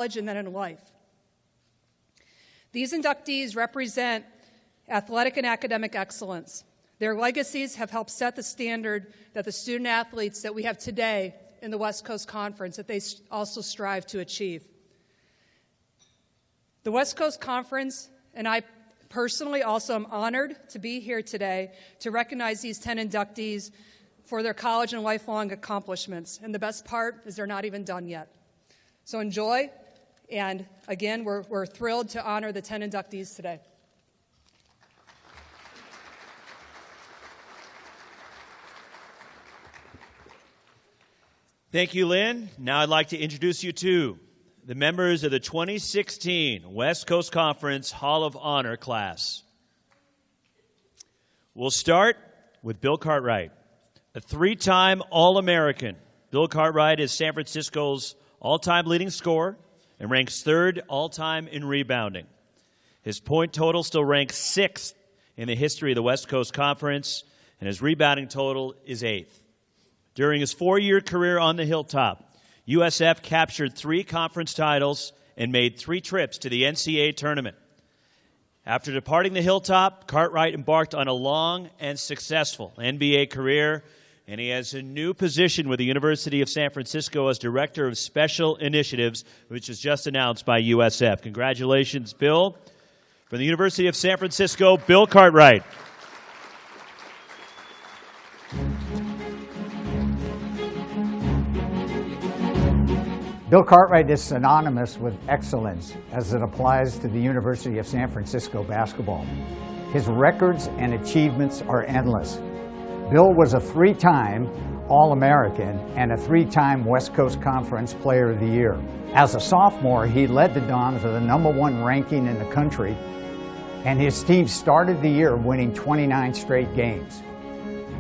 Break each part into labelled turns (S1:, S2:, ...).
S1: and then in life. These inductees represent athletic and academic excellence. Their legacies have helped set the standard that the student athletes that we have today in the West Coast Conference, that they also strive to achieve. The West Coast Conference, and I personally also am honored to be here today to recognize these 10 inductees for their college and lifelong accomplishments. And the best part is they're not even done yet. So enjoy, and again, we're thrilled to honor the 10 inductees today.
S2: Thank you, Lynn. Now I'd like to introduce you to the members of the 2016 West Coast Conference Hall of Honor class. We'll start with Bill Cartwright, a three-time All-American. Bill Cartwright is San Francisco's all-time leading scorer and ranks third all-time in rebounding. His point total still ranks sixth in the history of the West Coast Conference, and his rebounding total is eighth. During his four-year career on the Hilltop, USF captured 3 conference titles and made 3 trips to the NCAA tournament. After departing the Hilltop, Cartwright embarked on a long and successful NBA career, and he has a new position with the University of San Francisco as Director of Special Initiatives, which was just announced by USF. Congratulations, Bill. From the University of San Francisco, Bill Cartwright.
S3: Bill Cartwright is synonymous with excellence as it applies to the University of San Francisco basketball. His records and achievements are endless. Bill was a 3-time All-American and a 3-time West Coast Conference Player of the Year. As a sophomore, he led the Dons to the #1 ranking in the country, and his team started the year winning 29 straight games.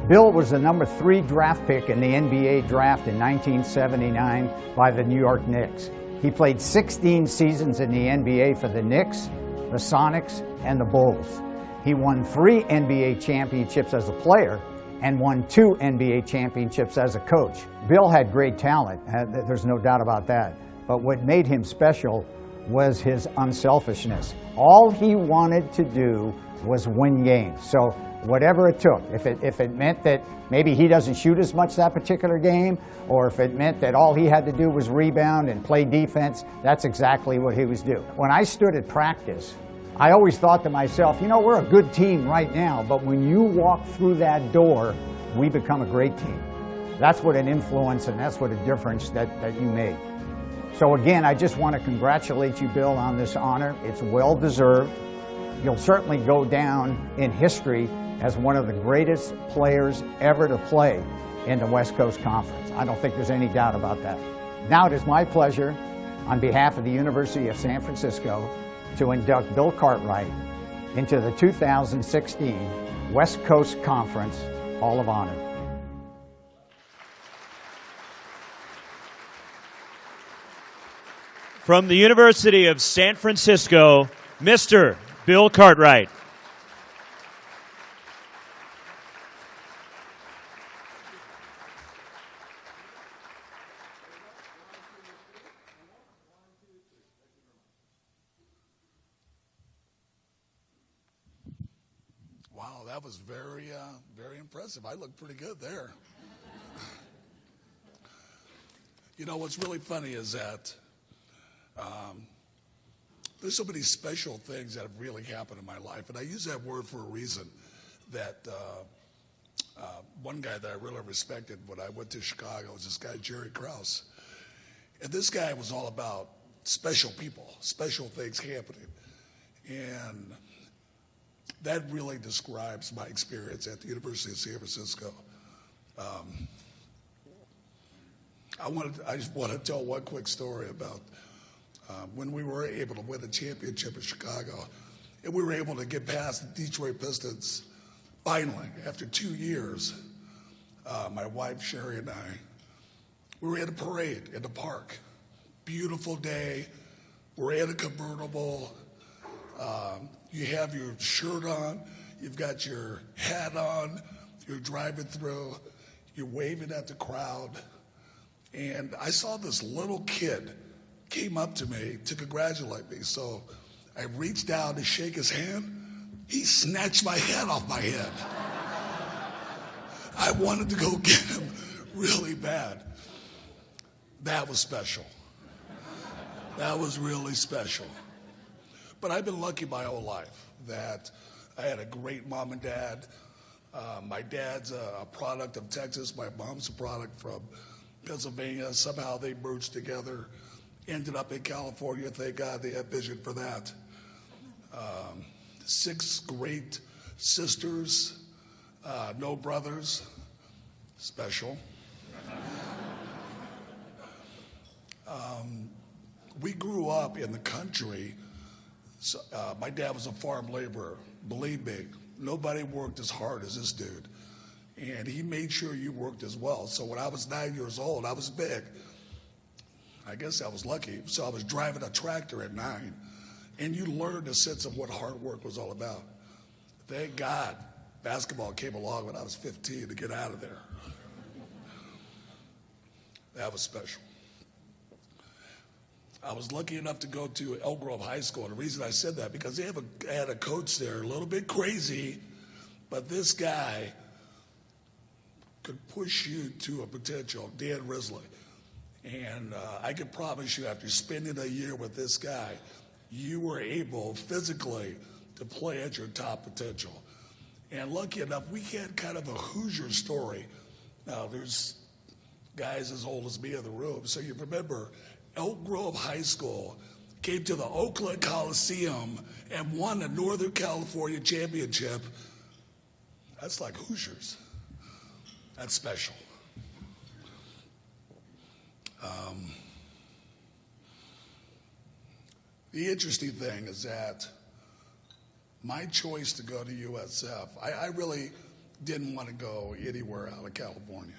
S3: Bill was the #3 draft pick in the NBA draft in 1979 by the New York Knicks. He played 16 seasons in the NBA for the Knicks, the Sonics, and the Bulls. He won 3 NBA championships as a player and won 2 NBA championships as a coach. Bill had great talent, there's no doubt about that. But what made him special was his unselfishness. All he wanted to do was win games. So whatever it took, if it meant that maybe he doesn't shoot as much that particular game, or if it meant that all he had to do was rebound and play defense, that's exactly what he was doing. When I stood at practice, I always thought to myself, you know, we're a good team right now, but when you walk through that door, we become a great team. That's what an influence and that's what a difference that you made. So again, I just want to congratulate you, Bill, on this honor. It's well deserved. You'll certainly go down in history as one of the greatest players ever to play in the West Coast Conference. I don't think there's any doubt about that. Now it is my pleasure, on behalf of the University of San Francisco, to induct Bill Cartwright into the 2016 West Coast Conference Hall of Honor.
S2: From the University of San Francisco, Mr. Bill Cartwright.
S4: Wow, that was very impressive. I looked pretty good there. You know, what's really funny is that there's so many special things that have really happened in my life, and I use that word for a reason. That one guy that I really respected when I went to Chicago was this guy, Jerry Krause. And this guy was all about special people, special things happening. And that really describes my experience at the University of San Francisco. I just want to tell one quick story about when we were able to win the championship in Chicago, and we were able to get past the Detroit Pistons finally after 2 years. My wife Sherry and I, we were at a parade in the park. Beautiful day. We're in a convertible. You have your shirt on. You've got your hat on. You're driving through. You're waving at the crowd. And I saw this little kid came up to me to congratulate me. So I reached down to shake his hand. He snatched my hat off my head. I wanted to go get him really bad. That was special. That was really special. But I've been lucky my whole life that I had a great mom and dad. My dad's a product of Texas. My mom's a product from Pennsylvania. Somehow they merged together, ended up in California. Thank God they had vision for that. 6 great sisters, no brothers. Special. We grew up in the country. So, my dad was a farm laborer. Believe me, nobody worked as hard as this dude. And he made sure you worked as well. So when I was 9 years old, I was big. I guess I was lucky. So I was driving a tractor at 9. And you learned a sense of what hard work was all about. Thank God basketball came along when I was 15 to get out of there. That was special. I was lucky enough to go to Elk Grove High School. And the reason I said that, because they had a coach there, a little bit crazy, but this guy could push you to a potential, Dan Risley. And I can promise you, after spending a year with this guy, you were able physically to play at your top potential. And lucky enough, we had kind of a Hoosier story. Now, there's guys as old as me in the room. So you remember, Elk Grove High School came to the Oakland Coliseum and won the Northern California Championship. That's like Hoosiers. That's special. The interesting thing is that my choice to go to USF, I really didn't want to go anywhere out of California,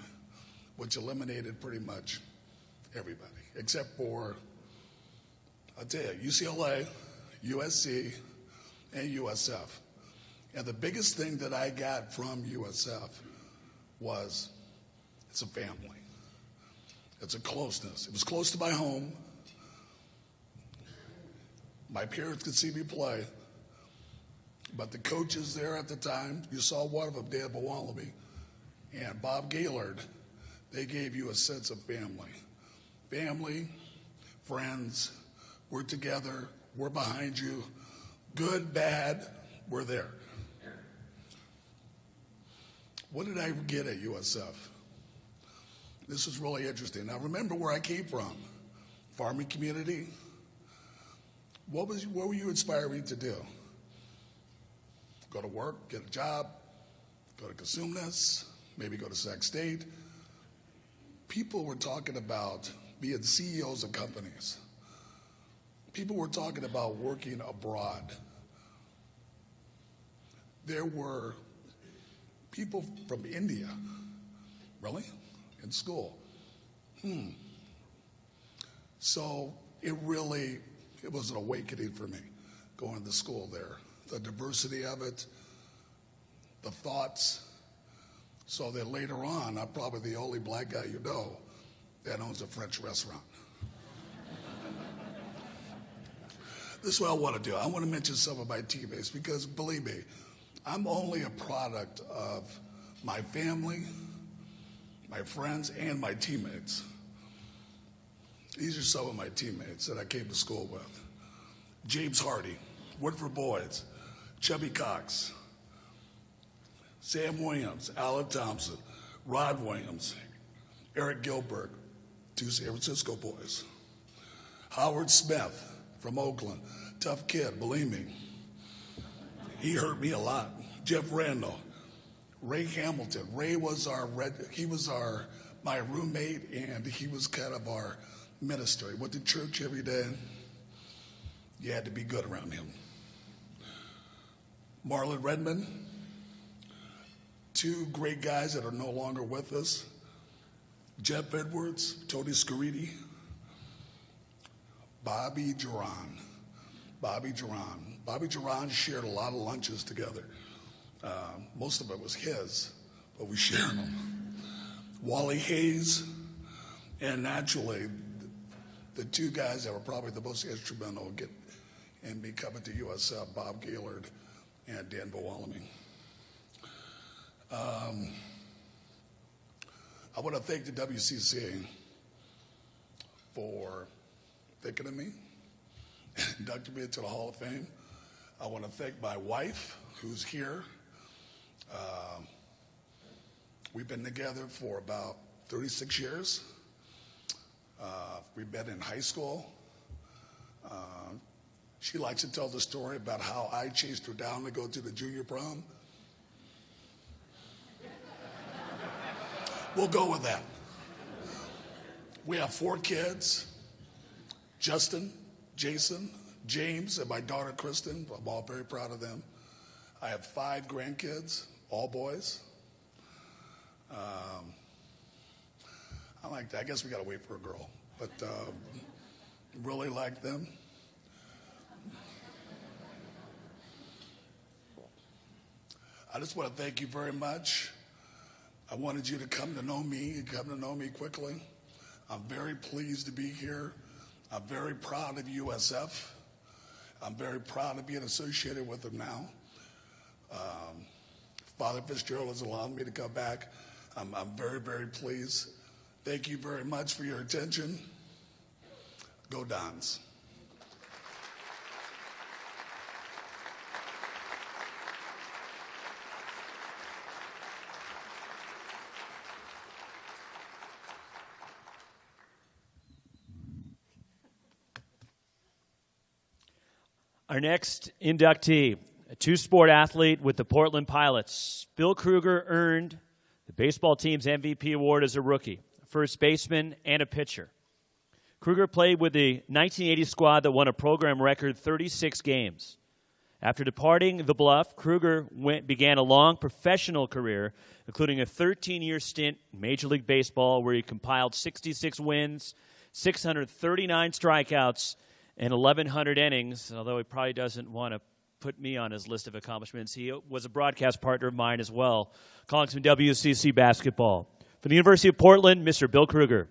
S4: which eliminated pretty much everybody, except for, I'll tell you, UCLA, USC, and USF. And the biggest thing that I got from USF was it's a family. It's a closeness. It was close to my home. My parents could see me play. But the coaches there at the time, you saw one of them, Dan Bawalaby, and Bob Gaylord, they gave you a sense of family. Family, friends, we're together, we're behind you. Good, bad, we're there. What did I get at USF? This was really interesting. Now remember where I came from. Farming community. What were you inspiring to do? Go to work, get a job, go to Cosumnes, maybe go to Sac State. People were talking about being CEOs of companies. People were talking about working abroad. There were people from India, really, in school. So it was an awakening for me, going to school there. The diversity of it, the thoughts, so that later on, I'm probably the only black guy you know that owns a French restaurant. This is what I want to do. I want to mention some of my teammates because, believe me, I'm only a product of my family, my friends, and my teammates. These are some of my teammates that I came to school with. James Hardy, Woodford Boyds, Chubby Cox, Sam Williams, Alan Thompson, Rod Williams, Eric Gilbert, 2 San Francisco boys. Howard Smith from Oakland, tough kid, believe me. He hurt me a lot. Jeff Randall, Ray Hamilton. Ray was my roommate, and he was kind of our minister. He went to church every day. You had to be good around him. Marlon Redmond, 2 great guys that are no longer with us. Jeff Edwards, Tony Scaridi, Bobby Duran. Bobby Duran shared a lot of lunches together. Most of it was his, but we shared them. Wally Hayes, and naturally, the two guys that were probably the most instrumental in me coming to USF, Bob Gaylord and Dan Bawalami. I want to thank the WCC for thinking of me, inducted me into the Hall of Fame. I want to thank my wife, who's here. We've been together for about 36 years. We met in high school. She likes to tell the story about how I chased her down to go to the junior prom. We'll go with that. We have 4 kids: Justin, Jason, James, and my daughter Kristen. I'm all very proud of them. I have 5 grandkids, all boys. I like that. I guess we got to wait for a girl, but really like them. I just want to thank you very much. I wanted you to come to know me, quickly. I'm very pleased to be here. I'm very proud of USF. I'm very proud of being associated with them now. Father Fitzgerald has allowed me to come back. I'm very, very pleased. Thank you very much for your attention. Go Dons.
S2: Our next inductee, a two-sport athlete with the Portland Pilots. Bill Kruger earned the baseball team's MVP award as a rookie, a first baseman, and a pitcher. Kruger played with the 1980 squad that won a program record 36 games. After departing the Bluff, Kruger began a long professional career, including a 13-year stint in Major League Baseball where he compiled 66 wins, 639 strikeouts, and 1,100 innings. Although he probably doesn't want to put me on his list of accomplishments, he was a broadcast partner of mine as well, calling some WCC basketball. From the University of Portland, Mr. Bill Kruger.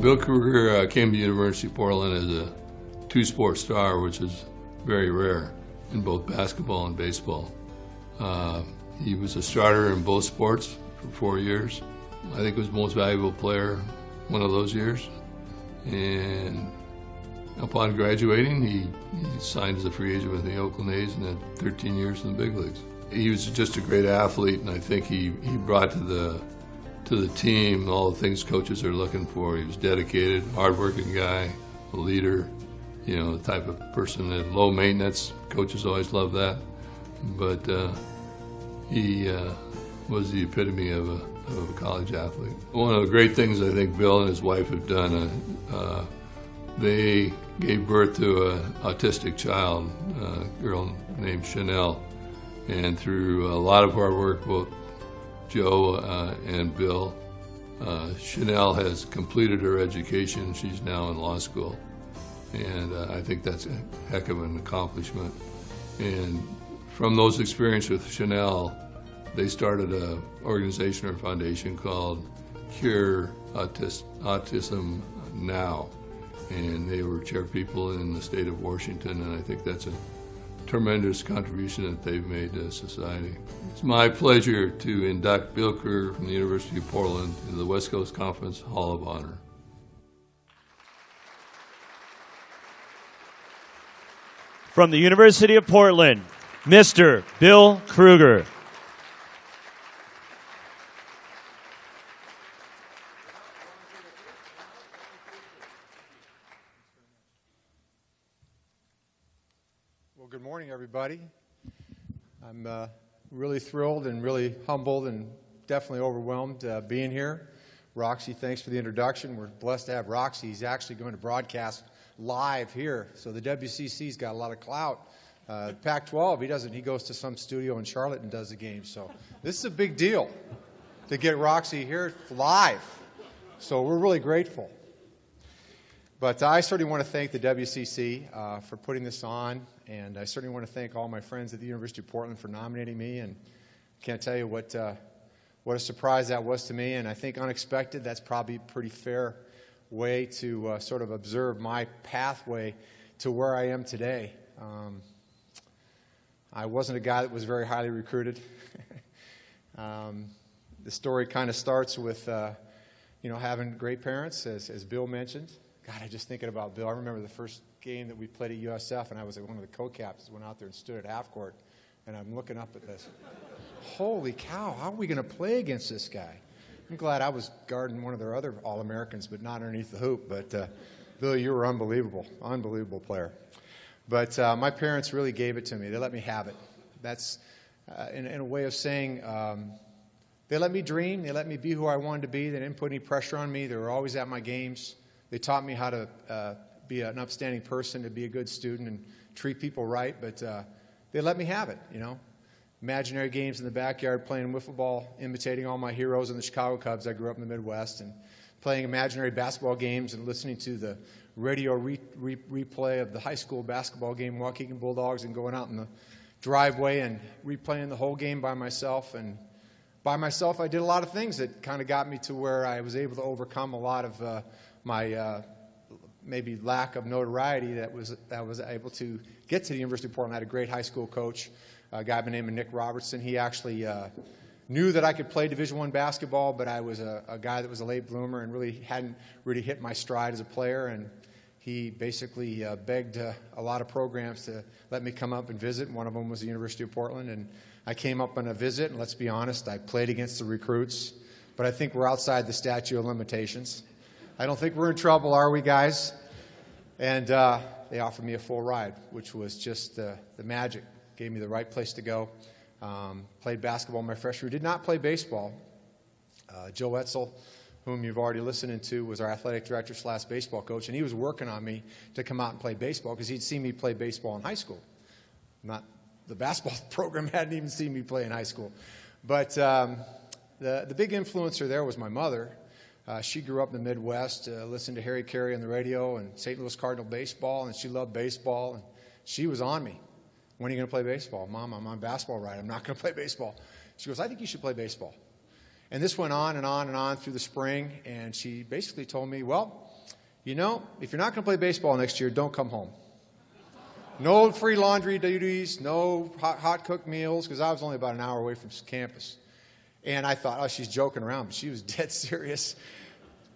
S5: Bill Kruger came to the University of Portland as a two-sport star, which is very rare in both basketball and baseball. He was a starter in both sports for 4 years. I think he was the most valuable player one of those years. And upon graduating, he signed as a free agent with the Oakland A's and had 13 years in the big leagues. He was just a great athlete, and I think he brought to the team all the things coaches are looking for. He was dedicated, hardworking guy, a leader, you know, the type of person that low maintenance. Coaches always love that. But he was the epitome of a college athlete. One of the great things I think Bill and his wife have done, they gave birth to an autistic child, a girl named Chanel. And through a lot of hard work, both Joe and Bill, Chanel has completed her education. She's now in law school. And I think that's a heck of an accomplishment. And from those experiences with Chanel, they started an organization or foundation called Cure Autism Now. And they were chairpeople in the state of Washington, and I think that's a tremendous contribution that they've made to society. It's my pleasure to induct Bill Kruger from the University of Portland into the West Coast Conference Hall of Honor.
S2: From the University of Portland, Mr. Bill Kruger.
S6: Well, good morning, everybody. I'm really thrilled and really humbled and definitely overwhelmed being here. Roxy, thanks for the introduction. We're blessed to have Roxy. He's actually going to broadcast live here, so the WCC's got a lot of clout. Pac-12, he goes to some studio in Charlotte and does the game. So this is a big deal to get Roxy here live. So we're really grateful. But I certainly want to thank the WCC for putting this on, and I certainly want to thank all my friends at the University of Portland for nominating me, and can't tell you what a surprise that was to me, and I think unexpected. That's probably a pretty fair way to sort of observe my pathway to where I am today. I wasn't a guy that was very highly recruited. The story kind of starts with, having great parents, as Bill mentioned. God, I'm just thinking about Bill. I remember the first game that we played at USF, and I was like one of the co-captains, went out there and stood at half court, and I'm looking up at this. Holy cow, how are we going to play against this guy? I'm glad I was guarding one of their other All-Americans, but not underneath the hoop. But, Bill, you were unbelievable player. But my parents really gave it to me. They let me have it. That's, in a way of saying, they let me dream. They let me be who I wanted to be. They didn't put any pressure on me. They were always at my games. They taught me how to be an upstanding person, to be a good student and treat people right. But they let me have it, Imaginary games in the backyard, playing wiffle ball, imitating all my heroes in the Chicago Cubs. I grew up in the Midwest, and playing imaginary basketball games and listening to the radio replay of the high school basketball game, Waukegan Bulldogs, and going out in the driveway and replaying the whole game by myself. And by myself, I did a lot of things that kind of got me to where I was able to overcome a lot of my maybe lack of notoriety that was able to get to the University of Portland. I had a great high school coach, a guy by the name of Nick Robertson. He actually knew that I could play Division I basketball, but I was a guy that was a late bloomer and really hadn't really hit my stride as a player. And he basically begged a lot of programs to let me come up and visit. One of them was the University of Portland. And I came up on a visit, and let's be honest, I played against the recruits. But I think we're outside the statute of limitations. I don't think we're in trouble, are we, guys? And they offered me a full ride, which was just the magic. Gave me the right place to go. Played basketball my freshman year. Did not play baseball. Joe Etzel, whom you've already listened to, was our athletic director / baseball coach, and he was working on me to come out and play baseball because he'd seen me play baseball in high school. Not the basketball program hadn't even seen me play in high school. But the big influencer there was my mother. She grew up in the Midwest, listened to Harry Carey on the radio and St. Louis Cardinal baseball, and she loved baseball, and she was on me. When are you going to play baseball? Mom, I'm on basketball right. I'm not going to play baseball. She goes, I think you should play baseball. And this went on and on and on through the spring, and she basically told me, well, if you're not going to play baseball next year, don't come home. No free laundry duties, no hot cooked meals, because I was only about an hour away from campus. And I thought, oh, she's joking around, but she was dead serious.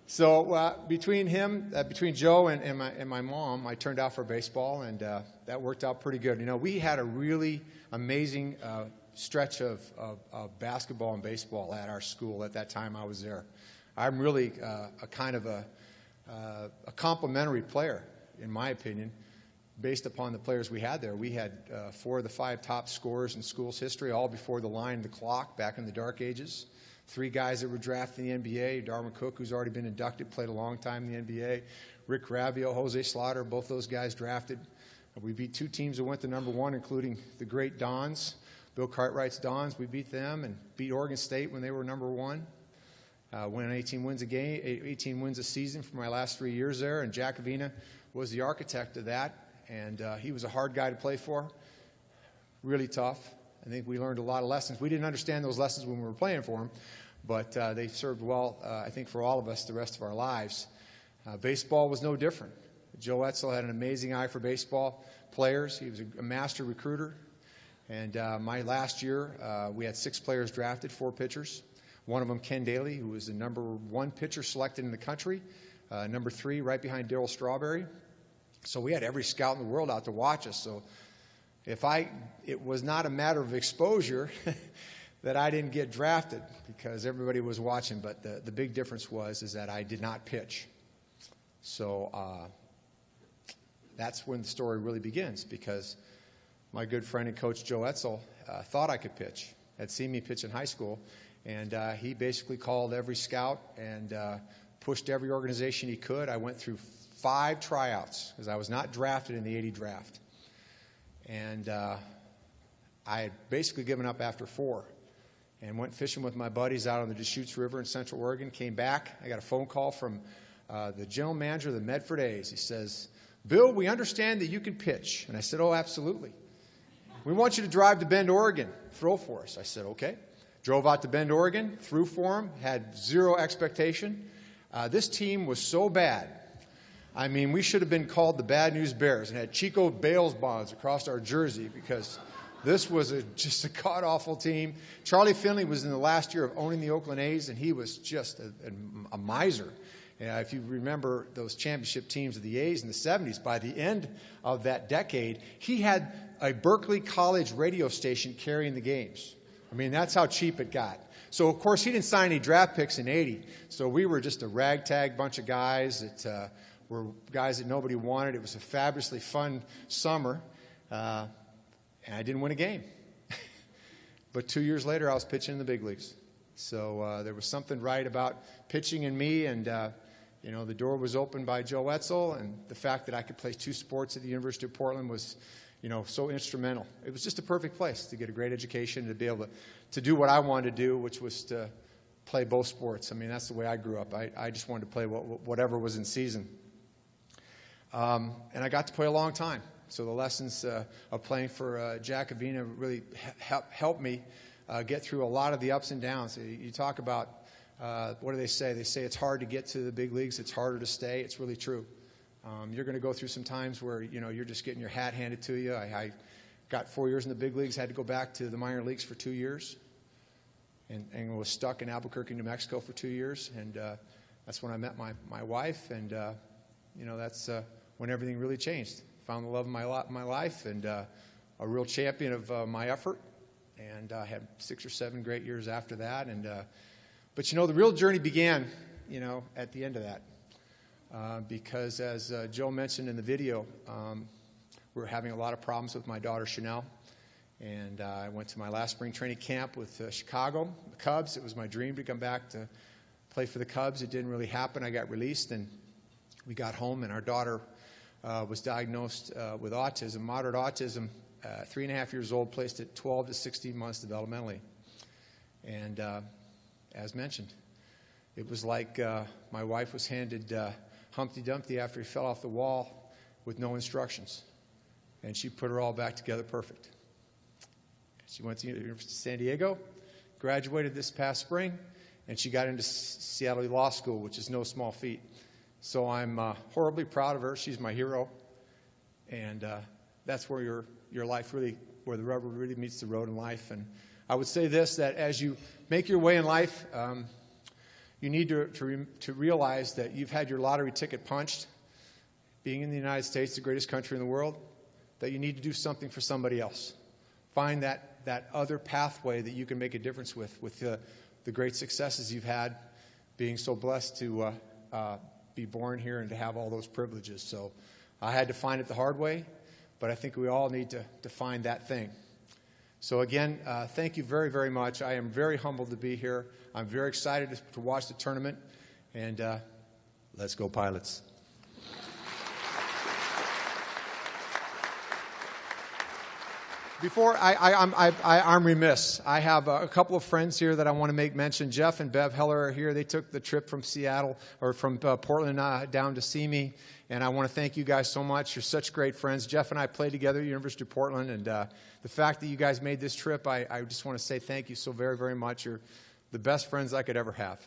S6: So between Joe and my mom, I turned out for baseball, and that worked out pretty good. We had a really amazing stretch of basketball and baseball at our school at that time I was there. I'm really a kind of a complimentary player, in my opinion, based upon the players we had there. We had 4 of the 5 top scorers in school's history, all before the line and the clock back in the dark ages. 3 guys that were drafted in the NBA, Darwin Cook, who's already been inducted, played a long time in the NBA, Rick Ravio, Jose Slaughter, both those guys drafted. We beat 2 teams that went to number 1, including the great Dons, Bill Cartwright's Dons. We beat them and beat Oregon State when they were number 1. Won 18 wins a season for my last 3 years there, and Jack Avina was the architect of that, and he was a hard guy to play for, really tough. I think we learned a lot of lessons. We didn't understand those lessons when we were playing for him, but they served well, I think, for all of us the rest of our lives. Baseball was no different. Joe Etzel had an amazing eye for baseball players. He was a master recruiter. And my last year, we had 6 players drafted, 4 pitchers. One of them, Ken Daly, who was the number 1 pitcher selected in the country. Number 3, right behind Darryl Strawberry. So we had every scout in the world out to watch us. So it was not a matter of exposure that I didn't get drafted because everybody was watching. But the big difference is that I did not pitch. So that's when the story really begins, because my good friend and coach Joe Etzel thought I could pitch, had seen me pitch in high school, and he basically called every scout and pushed every organization he could. I went through 5 tryouts because I was not drafted in the 80 draft. And I had basically given up after 4 and went fishing with my buddies out on the Deschutes River in Central Oregon, came back. I got a phone call from the general manager of the Medford A's. He says, "Bill, we understand that you can pitch." And I said, "Oh, absolutely. We want you to drive to Bend, Oregon, throw for us." I said, "Okay." Drove out to Bend, Oregon, threw for him, had zero expectation. This team was so bad. I mean, we should have been called the Bad News Bears and had Chico Bales bonds across our jersey because this was just a god-awful team. Charlie Finley was in the last year of owning the Oakland A's, and he was just a miser. If you remember those championship teams of the A's in the 70s, by the end of that decade, he had a Berkeley College radio station carrying the games. I mean, that's how cheap it got. So, of course, he didn't sign any draft picks in '80. So we were just a ragtag bunch of guys that were guys that nobody wanted. It was a fabulously fun summer, and I didn't win a game. But 2 years later, I was pitching in the big leagues. So there was something right about pitching in me, and the door was opened by Joe Etzel, and the fact that I could play 2 sports at the University of Portland was so instrumental. It was just a perfect place to get a great education, to be able to do what I wanted to do, which was to play both sports. I mean, that's the way I grew up. I just wanted to play whatever was in season. And I got to play a long time. So the lessons of playing for Jack Avina really helped me get through a lot of the ups and downs. You talk about, what do they say? They say it's hard to get to the big leagues. It's harder to stay. It's really true. You're going to go through some times where, you're just getting your hat handed to you. I got 4 years in the big leagues, had to go back to the minor leagues for 2 years, and was stuck in Albuquerque, New Mexico for 2 years. And that's when I met my wife, and, that's when everything really changed. Found the love of my life, and a real champion of my effort. And I had 6 or 7 great years after that. But the real journey began, at the end of that. Because as Joe mentioned in the video, we were having a lot of problems with my daughter Chanel, and I went to my last spring training camp with Chicago, the Cubs. It was my dream to come back to play for the Cubs. It didn't really happen. I got released, and we got home, and our daughter was diagnosed with autism, moderate autism, 3.5 years old, placed at 12 to 16 months developmentally. And as mentioned, it was like my wife was handed Humpty Dumpty after he fell off the wall with no instructions. And she put her all back together perfect. She went to the University of San Diego, graduated this past spring, and she got into Seattle Law School, which is no small feat. So I'm horribly proud of her. She's my hero. And that's where your life really, where the rubber really meets the road in life. And I would say this, that as you make your way in life, you need to realize that you've had your lottery ticket punched, being in the United States, the greatest country in the world, that you need to do something for somebody else. Find that other pathway that you can make a difference with the great successes you've had, being so blessed to be born here and to have all those privileges. So I had to find it the hard way, but I think we all need to find that thing. So again, thank you very, very much. I am very humbled to be here. I'm very excited to watch the tournament, and let's go Pilots. Before I'm remiss. I have a couple of friends here that I want to make mention. Jeff and Bev Heller are here. They took the trip from Seattle or from Portland down to see me, and I want to thank you guys so much. You're such great friends. Jeff and I played together at the University of Portland, and the fact that you guys made this trip, I just want to say thank you so very, very much. You're the best friends I could ever have.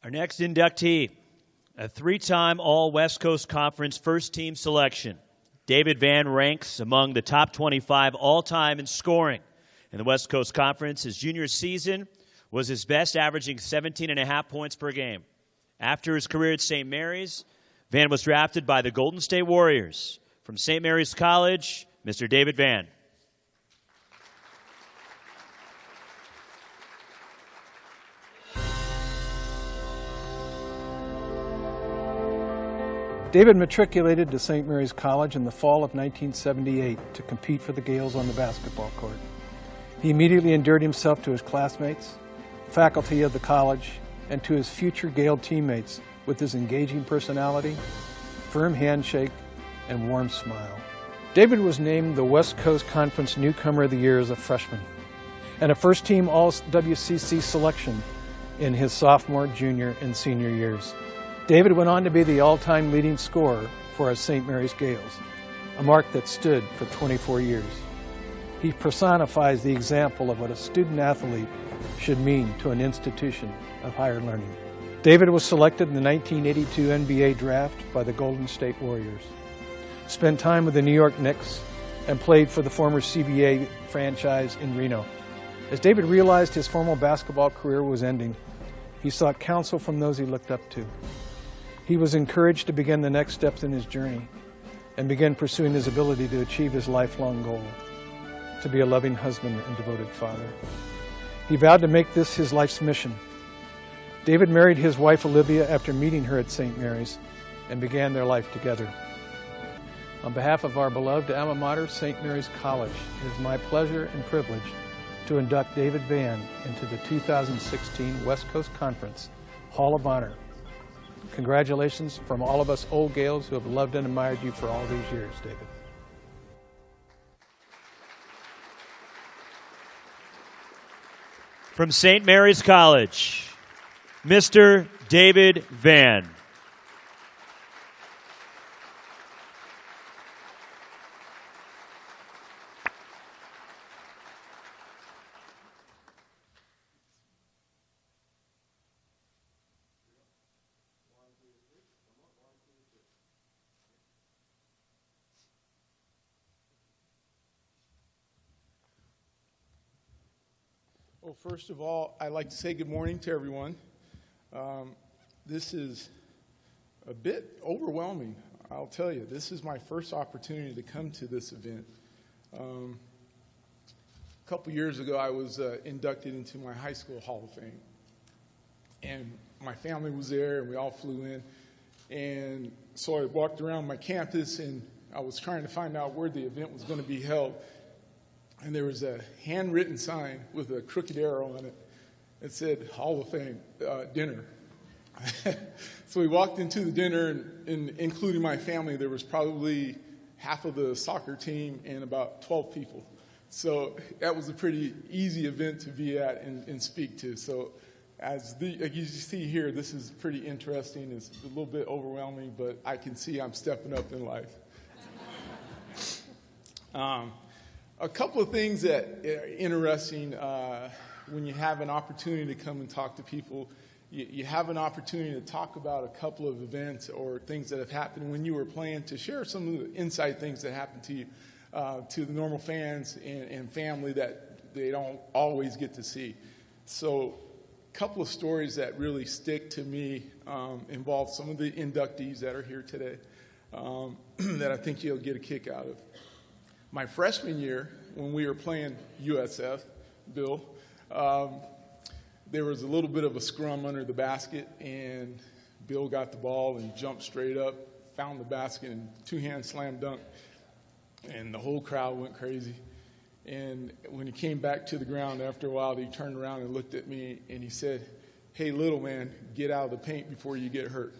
S2: Our next inductee, a 3-time All-West Coast Conference first-team selection. David Van ranks among the top 25 all-time in scoring in the West Coast Conference. His junior season was his best, averaging 17.5 points per game. After his career at St. Mary's, Van was drafted by the Golden State Warriors. From St. Mary's College, Mr. David Van.
S7: David matriculated to St. Mary's College in the fall of 1978 to compete for the Gales on the basketball court. He immediately endeared himself to his classmates, faculty of the college, and to his future Gale teammates with his engaging personality, firm handshake, and warm smile. David was named the West Coast Conference Newcomer of the Year as a freshman and a first-team All-WCC selection in his sophomore, junior, and senior years. David went on to be the all-time leading scorer for our St. Mary's Gales, a mark that stood for 24 years. He personifies the example of what a student-athlete should mean to an institution of higher learning. David was selected in the 1982 NBA draft by the Golden State Warriors, spent time with the New York Knicks, and played for the former CBA franchise in Reno. As David realized his formal basketball career was ending, he sought counsel from those he looked up to. He was encouraged to begin the next steps in his journey and began pursuing his ability to achieve his lifelong goal, to be a loving husband and devoted father. He vowed to make this his life's mission. David married his wife Olivia after meeting her at St. Mary's and began their life together. On behalf of our beloved alma mater, St. Mary's College, it is my pleasure and privilege to induct David Vann into the 2016 West Coast Conference Hall of Honor. Congratulations from all of us old Gales who have loved and admired you for all these years, David.
S2: From St. Mary's College, Mr. David Vann.
S8: Well, first of all, I'd like to say good morning to everyone. This is a bit overwhelming, I'll tell you. This is my first opportunity to come to this event. A couple years ago, I was inducted into my high school Hall of Fame. And my family was there, and we all flew in. And so I walked around my campus, and I was trying to find out where the event was going to be held. And there was a handwritten sign with a crooked arrow on it. It said, Hall of Fame, dinner. So we walked into the dinner, and including my family, there was probably half of the soccer team and about 12 people. So that was a pretty easy event to be at and speak to. So like you see here, this is pretty interesting. It's a little bit overwhelming, but I can see I'm stepping up in life. A couple of things that are interesting when you have an opportunity to come and talk to people. You have an opportunity to talk about a couple of events or things that have happened when you were playing, to share some of the inside things that happened to you, to the normal fans and family that they don't always get to see. So a couple of stories that really stick to me involve some of the inductees that are here today that I think you'll get a kick out of. My freshman year, when we were playing USF, Bill, there was a little bit of a scrum under the basket, and Bill got the ball and jumped straight up, found the basket, and two-hand slam dunk, and the whole crowd went crazy. And when he came back to the ground after a while, he turned around and looked at me, and he said, "Hey, little man, get out of the paint before you get hurt."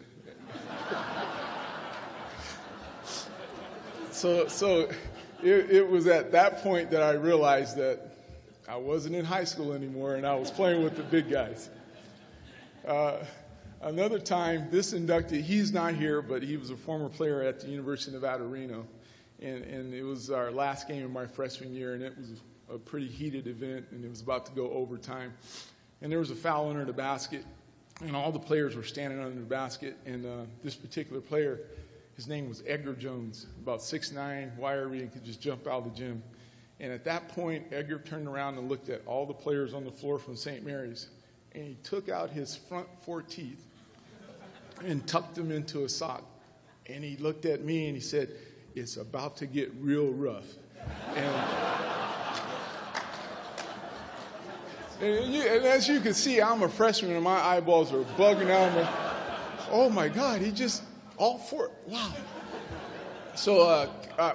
S8: So it was at that point that I realized that I wasn't in high school anymore, and I was playing with the big guys. Another time, this inductee, he's not here, but he was a former player at the University of Nevada, Reno. And it was our last game of my freshman year, and it was a pretty heated event, and it was about to go overtime. And there was a foul under the basket, and all the players were standing under the basket, and this particular player, his name was Edgar Jones, about 6'9", wiry, and could just jump out of the gym. And at that point, Edgar turned around and looked at all the players on the floor from St. Mary's, and he took out his front 4 teeth and tucked them into a sock. And he looked at me and he said, "It's about to get real rough." And as you can see, I'm a freshman and my eyeballs are bugging out. Oh my God, he just, all 4, wow. So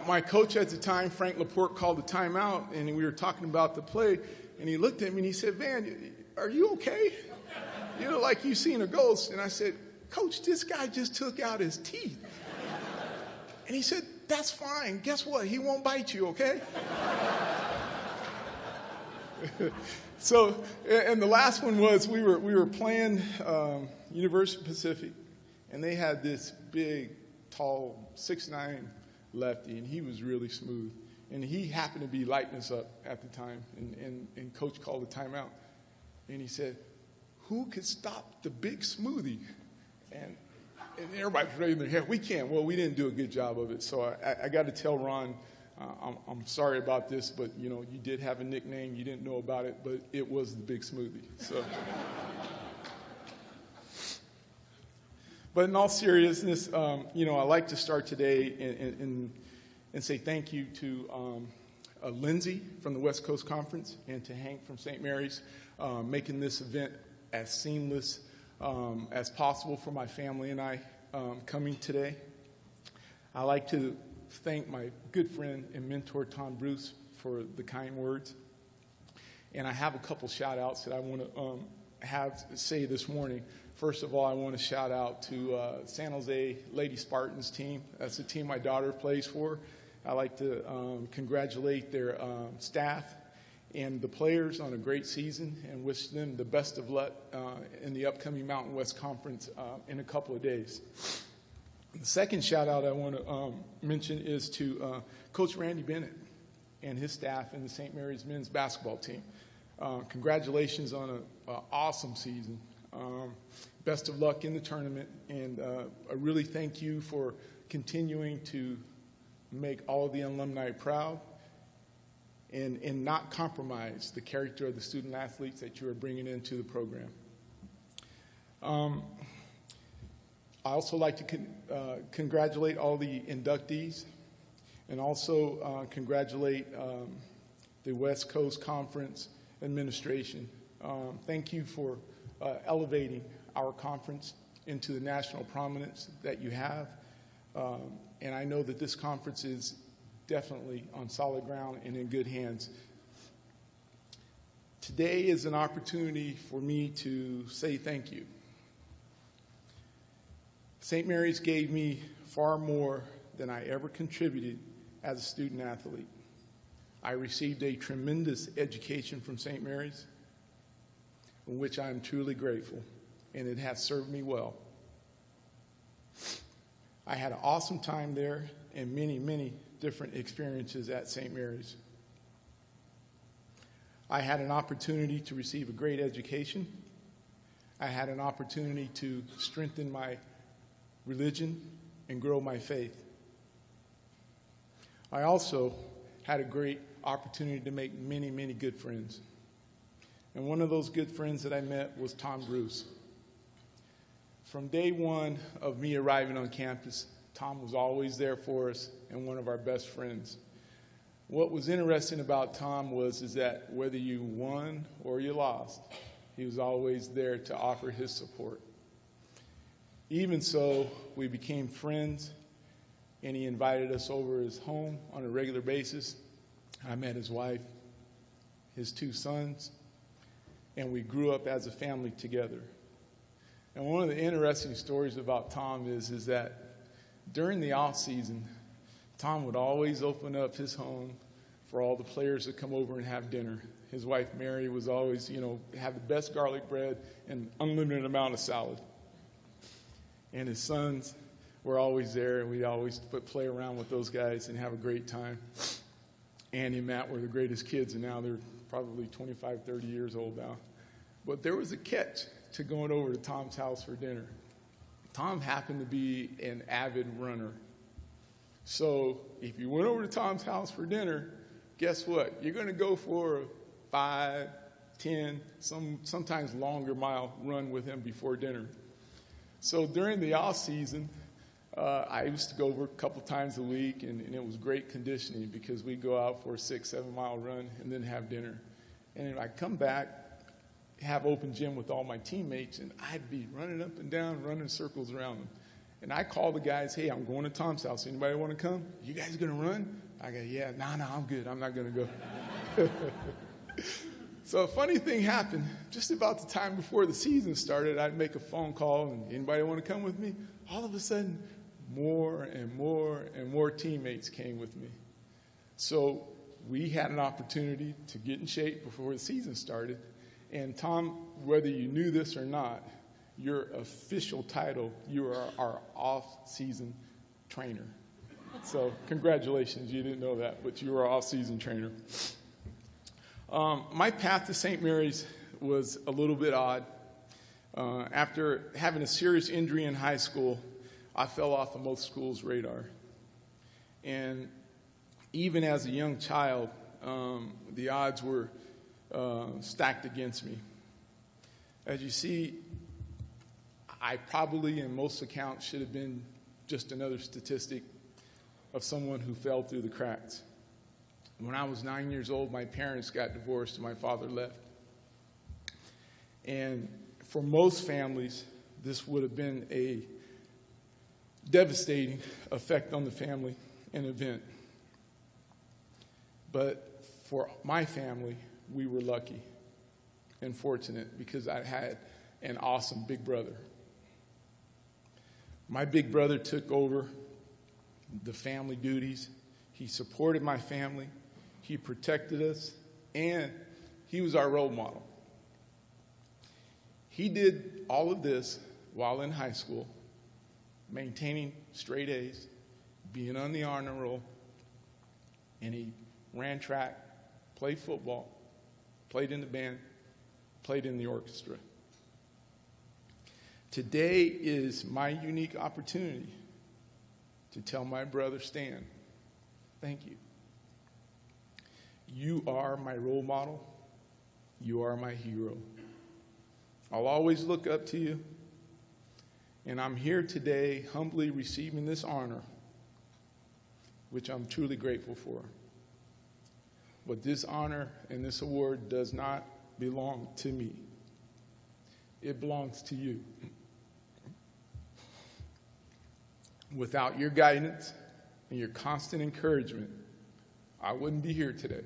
S8: my coach at the time, Frank Laporte, called the timeout, and we were talking about the play, and he looked at me and he said, "Van, are you okay? You look like you've seen a ghost." And I said, "Coach, this guy just took out his teeth." And he said, that's fine. Guess what? He won't bite you, okay? So, and the last one was we were playing University Pacific, and they had this big, tall, 6'9" lefty, and he was really smooth. And he happened to be lighting us up at the time, and Coach called a timeout. And he said, who could stop the big smoothie? And everybody's raising their hand. We can't. Well, we didn't do a good job of it. So I got to tell Ron, I'm sorry about this, but, you know, you did have a nickname. You didn't know about it, but it was the big smoothie. So, but in all seriousness, you know, I like to start today and say thank you to Lindsay from the West Coast Conference and to Hank from St. Mary's, making this event as seamless as possible for my family and I coming today. I like to thank my good friend and mentor, Tom Bruce, for the kind words. And I have a couple shout outs that I want to say this morning. First of all, I want to shout out to San Jose Lady Spartans team. That's the team my daughter plays for. I like to congratulate their staff and the players on a great season and wish them the best of luck in the upcoming Mountain West Conference in a couple of days. The second shout out I want to mention is to Coach Randy Bennett and his staff and the St. Mary's men's basketball team. Congratulations on an awesome season. Best of luck in the tournament, and I really thank you for continuing to make all of the alumni proud and not compromise the character of the student athletes that you are bringing into the program. I also like to congratulate all the inductees and also congratulate the West Coast Conference administration. Thank you for elevating our conference into the national prominence that you have. And I know that this conference is definitely on solid ground and in good hands. Today is an opportunity for me to say thank you. St. Mary's gave me far more than I ever contributed as a student athlete. I received a tremendous education from St. Mary's, in which I am truly grateful, and it has served me well. I had an awesome time there and many, many different experiences at St. Mary's. I had an opportunity to receive a great education. I had an opportunity to strengthen my religion and grow my faith. I also had a great opportunity to make many, many good friends. And one of those good friends that I met was Tom Bruce. From day one of me arriving on campus, Tom was always there for us and one of our best friends. What was interesting about Tom is that whether you won or you lost, he was always there to offer his support. Even so, we became friends, and he invited us over his home on a regular basis. I met his wife, his two sons, and we grew up as a family together. And one of the interesting stories about Tom is that during the off season, Tom would always open up his home for all the players to come over and have dinner. His wife, Mary, was always, have the best garlic bread and unlimited amount of salad. And his sons were always there, and we'd always play around with those guys and have a great time. Andy and Matt were the greatest kids, and now they're probably 25, 30 years old now. But there was a catch to going over to Tom's house for dinner. Tom happened to be an avid runner. So if you went over to Tom's house for dinner, guess what? You're going to go for a 5, 10, sometimes longer mile run with him before dinner. So during the off season, I used to go over a couple times a week, and it was great conditioning because we'd go out for a 6, 7 mile run and then have dinner. And I'd come back, have open gym with all my teammates, and I'd be running up and down, running circles around them. And I call the guys, hey, I'm going to Tom's house. Anybody want to come? You guys going to run? I go, yeah, no, I'm good. I'm not going to go. So a funny thing happened. Just about the time before the season started, I'd make a phone call, and anybody want to come with me? All of a sudden, more and more and more teammates came with me. So we had an opportunity to get in shape before the season started. And Tom, whether you knew this or not, your official title, you are our off-season trainer. So congratulations, you didn't know that, but you were our off-season trainer. My path to St. Mary's was a little bit odd. After having a serious injury in high school, I fell off of most schools' radar. And even as a young child, the odds were stacked against me. As you see, I probably, in most accounts, should have been just another statistic of someone who fell through the cracks. When I was 9 years old, my parents got divorced and my father left. And for most families, this would have been a devastating effect on the family and event. But for my family, we were lucky and fortunate because I had an awesome big brother. My big brother took over the family duties. He supported my family. He protected us, and he was our role model. He did all of this while in high school, maintaining straight A's, being on the honor roll, and he ran track, played football, played in the band, played in the orchestra. Today is my unique opportunity to tell my brother Stan, thank you. You are my role model. You are my hero. I'll always look up to you. And I'm here today humbly receiving this honor, which I'm truly grateful for. But this honor and this award does not belong to me. It belongs to you. Without your guidance and your constant encouragement, I wouldn't be here today.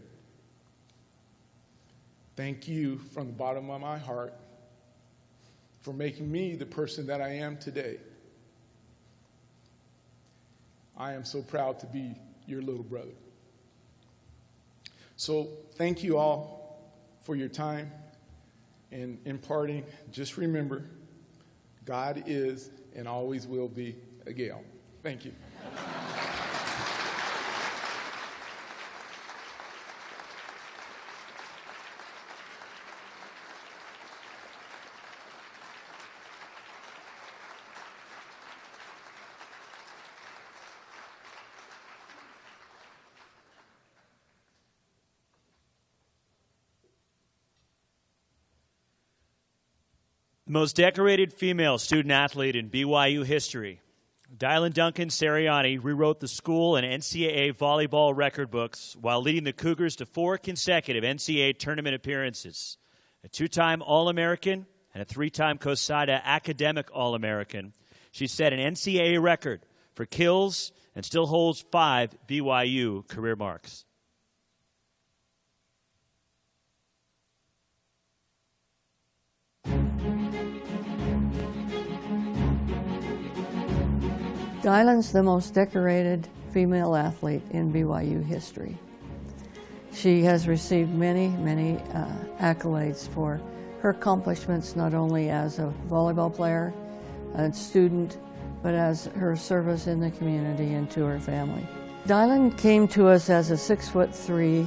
S8: Thank you from the bottom of my heart for making me the person that I am today. I am so proud to be your little brother. So thank you all for your time. And in parting, just remember, God is and always will be a Gale. Thank you.
S2: The most decorated female student athlete in BYU history, Dylan Duncan Sariani rewrote the school and NCAA volleyball record books while leading the Cougars to 4 consecutive NCAA tournament appearances. A 2-time All-American and a 3-time COSADA Academic All-American, she set an NCAA record for kills and still holds 5 BYU career marks.
S9: Dylan's the most decorated female athlete in BYU history. She has received many, many accolades for her accomplishments, not only as a volleyball player, a student, but as her service in the community and to her family. Dylan came to us as a 6'3"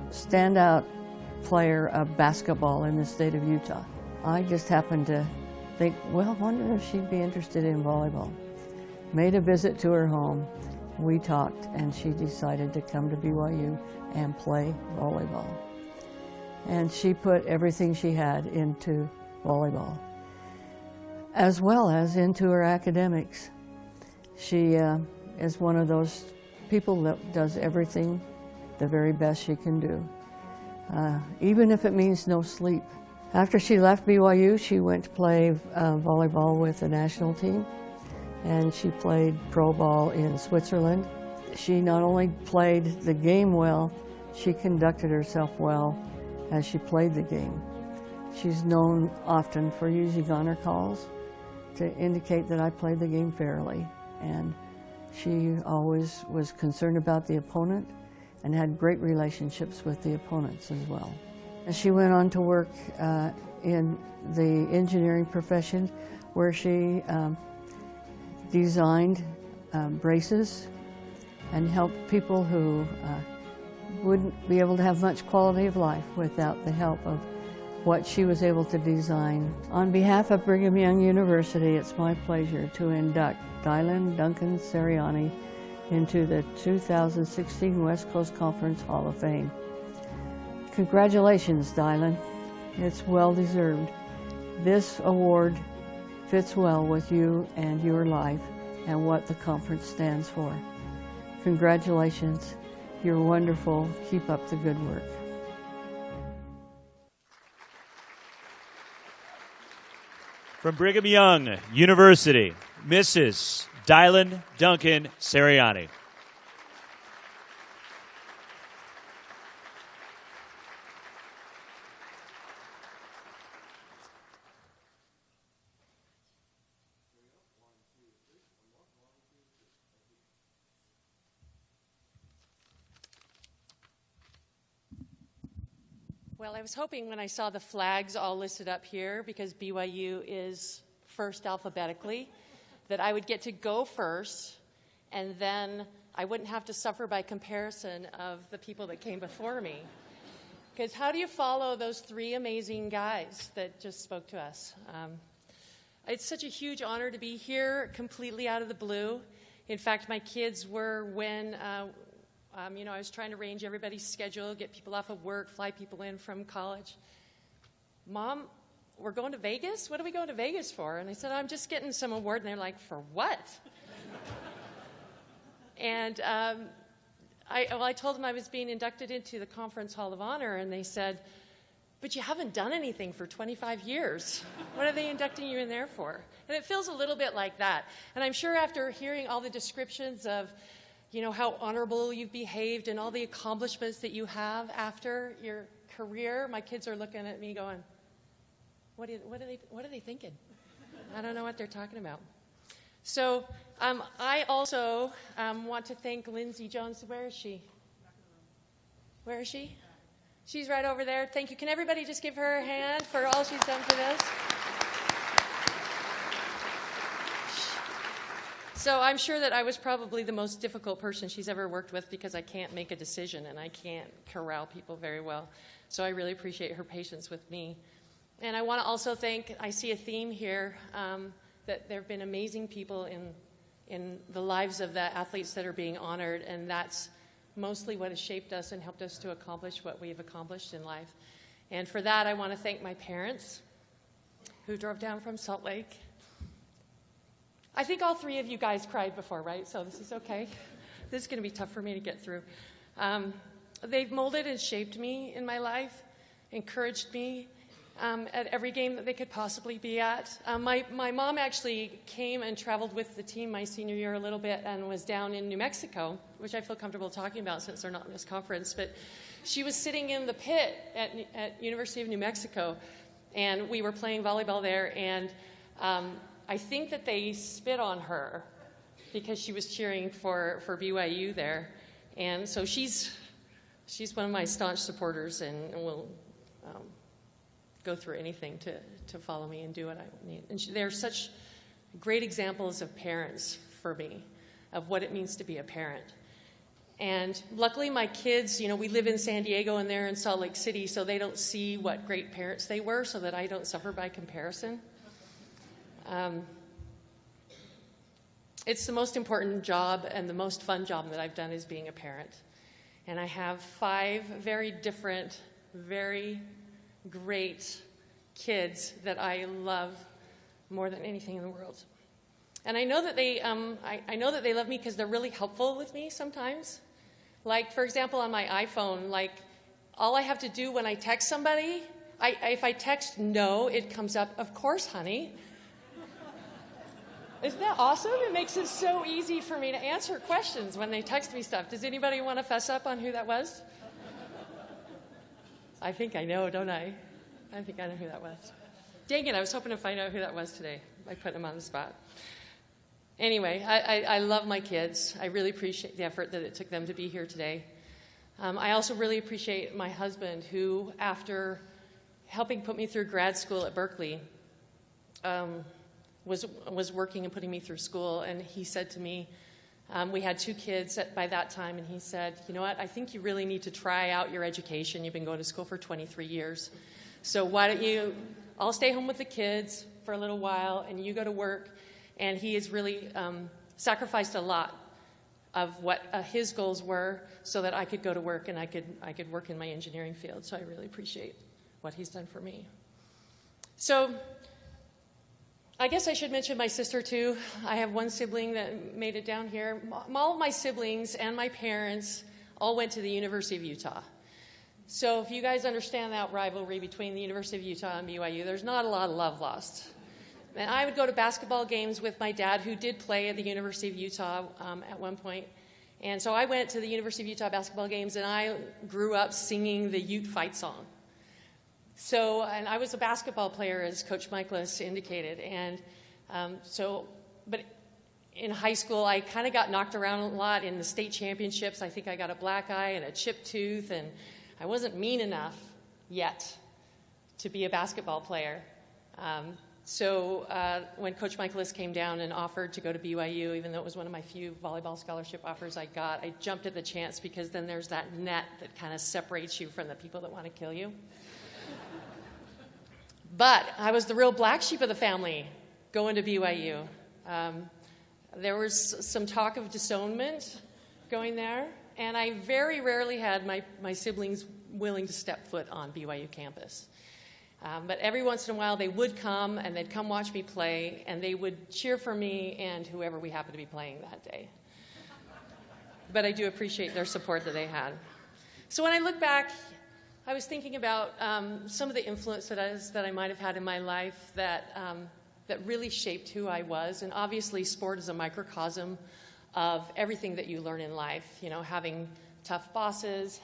S9: standout player of basketball in the state of Utah. I just happened to think, well, wonder if she'd be interested in volleyball. Made a visit to her home, we talked, and she decided to come to BYU and play volleyball. And she put everything she had into volleyball, as well as into her academics. She is one of those people that does everything the very best she can do, even if it means no sleep. After she left BYU, she went to play volleyball with the national team, and she played pro ball in Switzerland. She not only played the game well, she conducted herself well as she played the game. She's known often for using honor calls to indicate that I played the game fairly. And she always was concerned about the opponent and had great relationships with the opponents as well. And she went on to work in the engineering profession, where she designed braces and helped people who wouldn't be able to have much quality of life without the help of what she was able to design. On behalf of Brigham Young University, it's my pleasure to induct Dylan Duncan Seriani into the 2016 West Coast Conference Hall of Fame. Congratulations, Dylan. It's well deserved. This award fits well with you and your life and what the conference stands for. Congratulations. You're wonderful. Keep up the good work.
S2: From Brigham Young University, Mrs. Dylan Duncan Seriani.
S10: Well, I was hoping when I saw the flags all listed up here, because BYU is first alphabetically, that I would get to go first, and then I wouldn't have to suffer by comparison of the people that came before me. Because how do you follow those three amazing guys that just spoke to us? It's such a huge honor to be here, completely out of the blue. In fact, my kids were when I was trying to arrange everybody's schedule, get people off of work, fly people in from college. Mom, we're going to Vegas? What are we going to Vegas for? And I said, I'm just getting some award. And they're like, for what? And I told them I was being inducted into the Conference Hall of Honor, and they said, but you haven't done anything for 25 years. What are they inducting you in there for? And it feels a little bit like that. And I'm sure after hearing all the descriptions of how honorable you've behaved and all the accomplishments that you have after your career, my kids are looking at me going, what are they thinking? I don't know what they're talking about. So I also want to thank Lindsay Jones. Where is she? Where is she? She's right over there. Thank you. Can everybody just give her a hand for all she's done for this? So I'm sure that I was probably the most difficult person she's ever worked with, because I can't make a decision and I can't corral people very well. So I really appreciate her patience with me. And I want to also thank, I see a theme here, that there have been amazing people in the lives of the athletes that are being honored, and that's mostly what has shaped us and helped us to accomplish what we've accomplished in life. And for that, I want to thank my parents, who drove down from Salt Lake. I think all three of you guys cried before, right? So this is okay. This is going to be tough for me to get through. They've molded and shaped me in my life, encouraged me at every game that they could possibly be at. My mom actually came and traveled with the team my senior year a little bit and was down in New Mexico, which I feel comfortable talking about since they're not in this conference. But she was sitting in the pit at University of New Mexico, and we were playing volleyball there, and I think that they spit on her because she was cheering for BYU there. And so she's one of my staunch supporters, and will go through anything to follow me and do what I need. And they're such great examples of parents for me, of what it means to be a parent. And luckily my kids, we live in San Diego and they're in Salt Lake City, so they don't see what great parents they were, so that I don't suffer by comparison. It's the most important job and the most fun job that I've done, is being a parent. And I have 5 very different, very great kids that I love more than anything in the world. And I know that they, I know that they love me because they're really helpful with me sometimes. Like, for example, on my iPhone, like, all I have to do when I text somebody, if I text no, it comes up, of course, honey. Isn't that awesome? It makes it so easy for me to answer questions when they text me stuff. Does anybody want to fess up on who that was? I think I know, don't I? I think I know who that was. Dang it, I was hoping to find out who that was today by putting them on the spot. Anyway, I love my kids. I really appreciate the effort that it took them to be here today. I also really appreciate my husband, who, after helping put me through grad school at Berkeley, was working and putting me through school. And he said to me, we had 2 kids by that time, and he said, you know what, I think you really need to try out your education. You've been going to school for 23 years. So why don't you, I'll stay home with the kids for a little while, and you go to work. And he has really sacrificed a lot of what his goals were so that I could go to work and I could work in my engineering field. So I really appreciate what he's done for me. So I guess I should mention my sister, too. I have one sibling that made it down here. All of my siblings and my parents all went to the University of Utah. So if you guys understand that rivalry between the University of Utah and BYU, there's not a lot of love lost. And I would go to basketball games with my dad, who did play at the University of Utah at one point. And so I went to the University of Utah basketball games, and I grew up singing the Ute fight song. So, and I was a basketball player, as Coach Michaelis indicated. And but in high school, I kind of got knocked around a lot in the state championships. I think I got a black eye and a chipped tooth, and I wasn't mean enough yet to be a basketball player. So when Coach Michaelis came down and offered to go to BYU, even though it was one of my few volleyball scholarship offers I got, I jumped at the chance, because then there's that net that kind of separates you from the people that want to kill you. But I was the real black sheep of the family going to BYU. There was some talk of disownment going there, and I very rarely had my siblings willing to step foot on BYU campus. But every once in a while, they would come, and they'd come watch me play, and they would cheer for me and whoever we happened to be playing that day. But I do appreciate their support that they had. So when I look back, I was thinking about some of the influence that I might have had in my life that really shaped who I was. And obviously, sport is a microcosm of everything that you learn in life. You know, having tough bosses,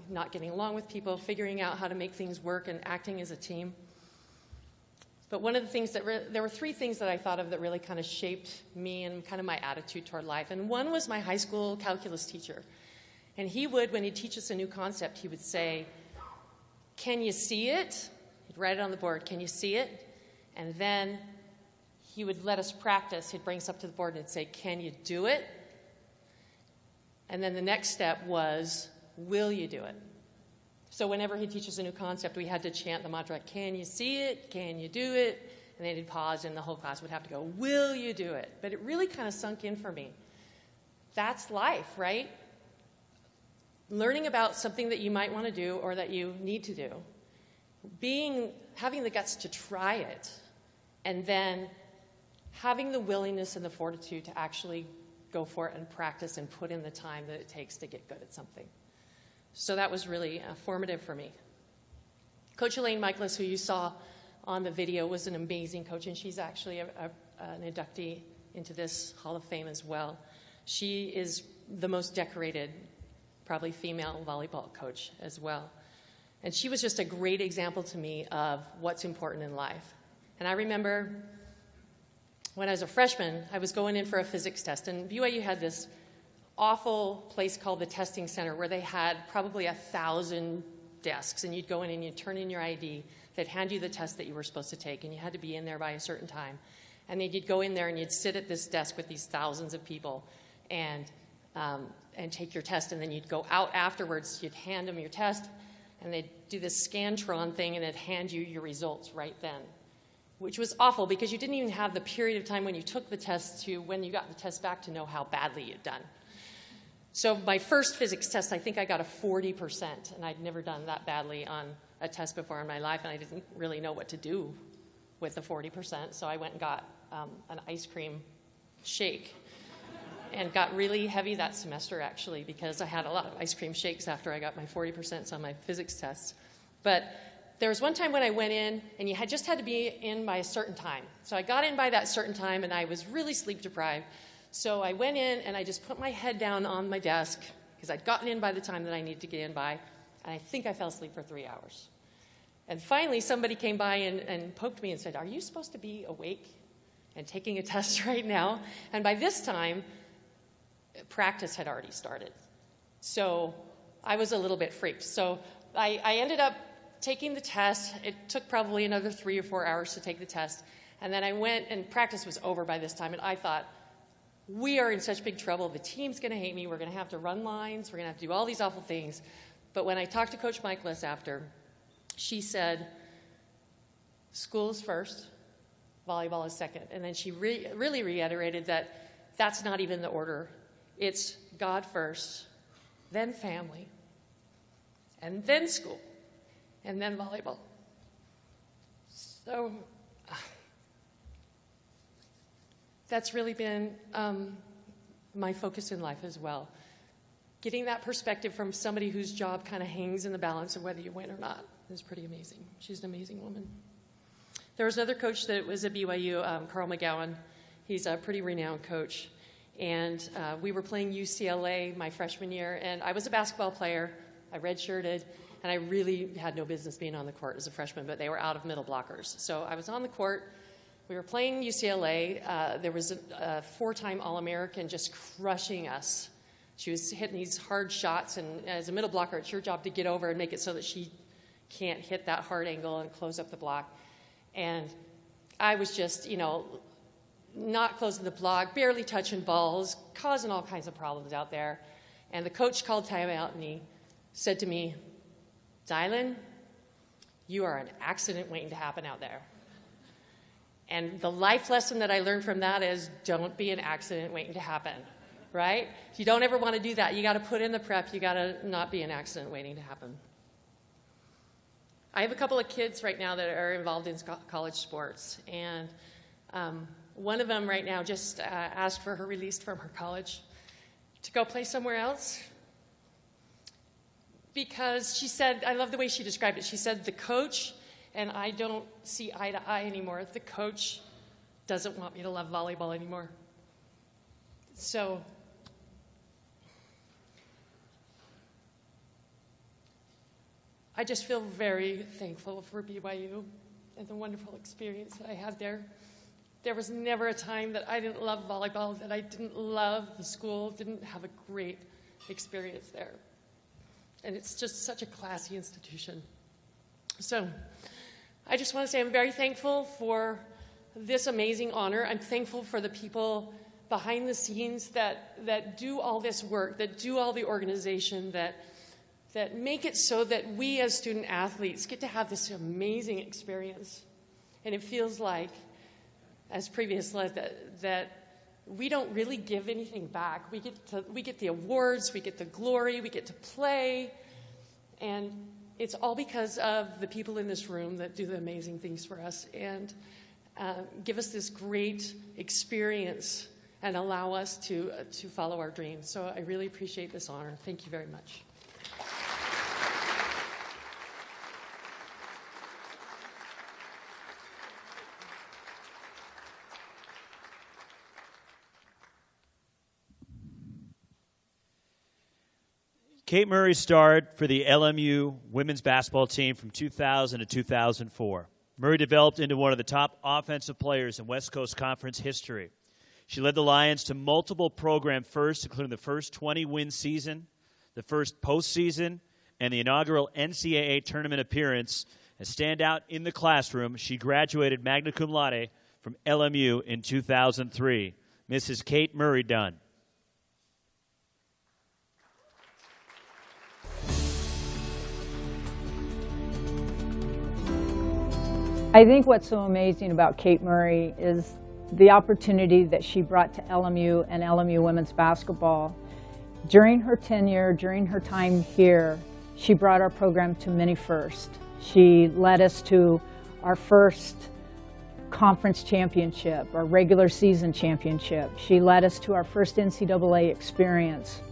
S10: not getting along with people, figuring out how to make things work, and acting as a team. But one of the things there were 3 things that I thought of that really kind of shaped me and kind of my attitude toward life. And one was my high school calculus teacher. And he would, when he'd teach us a new concept, he would say, "Can you see it?" He'd write it on the board, "Can you see it?" And then he would let us practice. He'd bring us up to the board and he'd say, "Can you do it?" And then the next step was, "Will you do it?" So whenever he'd teach us a new concept, we had to chant the mantra, "Can you see it? Can you do it?" And then he'd pause, and the whole class would have to go, "Will you do it?" But it really kind of sunk in for me. That's life, right? Learning about something that you might want to do or that you need to do. Having the guts to try it, and then having the willingness and the fortitude to actually go for it and practice and put in the time that it takes to get good at something. So that was really formative for me. Coach Elaine Michaelis, who you saw on the video, was an amazing coach, and she's actually an inductee into this Hall of Fame as well. She is the most decorated, probably female volleyball coach as well. And she was just a great example to me of what's important in life. And I remember when I was a freshman, I was going in for a physics test, and BYU had this awful place called the testing center where they had probably 1,000 desks, and you'd go in and you'd turn in your ID. They'd hand you the test that you were supposed to take, and you had to be in there by a certain time. And then you'd go in there and you'd sit at this desk with these thousands of people and take your test, and then you'd go out afterwards. You'd hand them your test, and they'd do this Scantron thing, and they'd hand you your results right then, which was awful because you didn't even have the period of time when you took the test to when you got the test back to know how badly you'd done. So my first physics test, I think I got a 40%, and I'd never done that badly on a test before in my life, and I didn't really know what to do with the 40%, so I went and got an ice cream shake and got really heavy that semester, actually, because I had a lot of ice cream shakes after I got my 40% on my physics tests. But there was one time when I went in, and you just had to be in by a certain time. So I got in by that certain time, and I was really sleep deprived. So I went in, and I just put my head down on my desk, because I'd gotten in by the time that I needed to get in by, and I think I fell asleep for 3 hours. And finally, somebody came by and poked me and said, "Are you supposed to be awake and taking a test right now?" And by this time, practice had already started. So I was a little bit freaked. So I ended up taking the test. It took probably another 3 or 4 hours to take the test. And then I went, and practice was over by this time, and I thought, we are in such big trouble. The team's going to hate me. We're going to have to run lines. We're going to have to do all these awful things. But when I talked to Coach Michaelis after, she said, school's first, volleyball is second. And then she really reiterated that that's not even the order. It's God first, then family, and then school, and then volleyball. So that's really been my focus in life as well. Getting that perspective from somebody whose job kind of hangs in the balance of whether you win or not is pretty amazing. She's an amazing woman. There was another coach that was at BYU, Carl McGowan. He's a pretty renowned coach. And we were playing UCLA my freshman year, and I was a basketball player. I redshirted, and I really had no business being on the court as a freshman, but they were out of middle blockers. So I was on the court. We were playing UCLA. There was a 4-time All-American just crushing us. She was hitting these hard shots, and as a middle blocker, it's your job to get over and make it so that she can't hit that hard angle and close up the block. And I was just, not closing the block, barely touching balls, causing all kinds of problems out there. And the coach called timeout, and he said to me, "Dylan, you are an accident waiting to happen out there." And the life lesson that I learned from that is don't be an accident waiting to happen, right? You don't ever want to do that. You got to put in the prep. You got to not be an accident waiting to happen. I have a couple of kids right now that are involved in college sports, and one of them right now just asked for her release from her college to go play somewhere else because she said, I love the way she described it, she said, the coach and I don't see eye to eye anymore. The coach doesn't want me to love volleyball anymore. So I just feel very thankful for BYU and the wonderful experience that I had there. There was never a time that I didn't love volleyball, that I didn't love the school, didn't have a great experience there. And it's just such a classy institution. So I just want to say I'm very thankful for this amazing honor. I'm thankful for the people behind the scenes that do all this work, that do all the organization, that make it so that we as student athletes get to have this amazing experience. And it feels like, as previous led, that we don't really give anything back. We get the awards, we get the glory, we get to play, and it's all because of the people in this room that do the amazing things for us and give us this great experience and allow us to follow our dreams. So I really appreciate this honor. Thank you very much.
S2: Kate Murray starred for the LMU women's basketball team from 2000 to 2004. Murray developed into one of the top offensive players in West Coast Conference history. She led the Lions to multiple program firsts, including the first 20-win season, the first postseason, and the inaugural NCAA tournament appearance. As standout in the classroom, she graduated magna cum laude from LMU in 2003. Mrs. Kate Murray Dunn.
S11: I think what's so amazing about Kate Murray is the opportunity that she brought to LMU and LMU women's basketball. During her tenure, during her time here, she brought our program to many firsts. She led us to our first conference championship, our regular season championship. She led us to our first NCAA experience.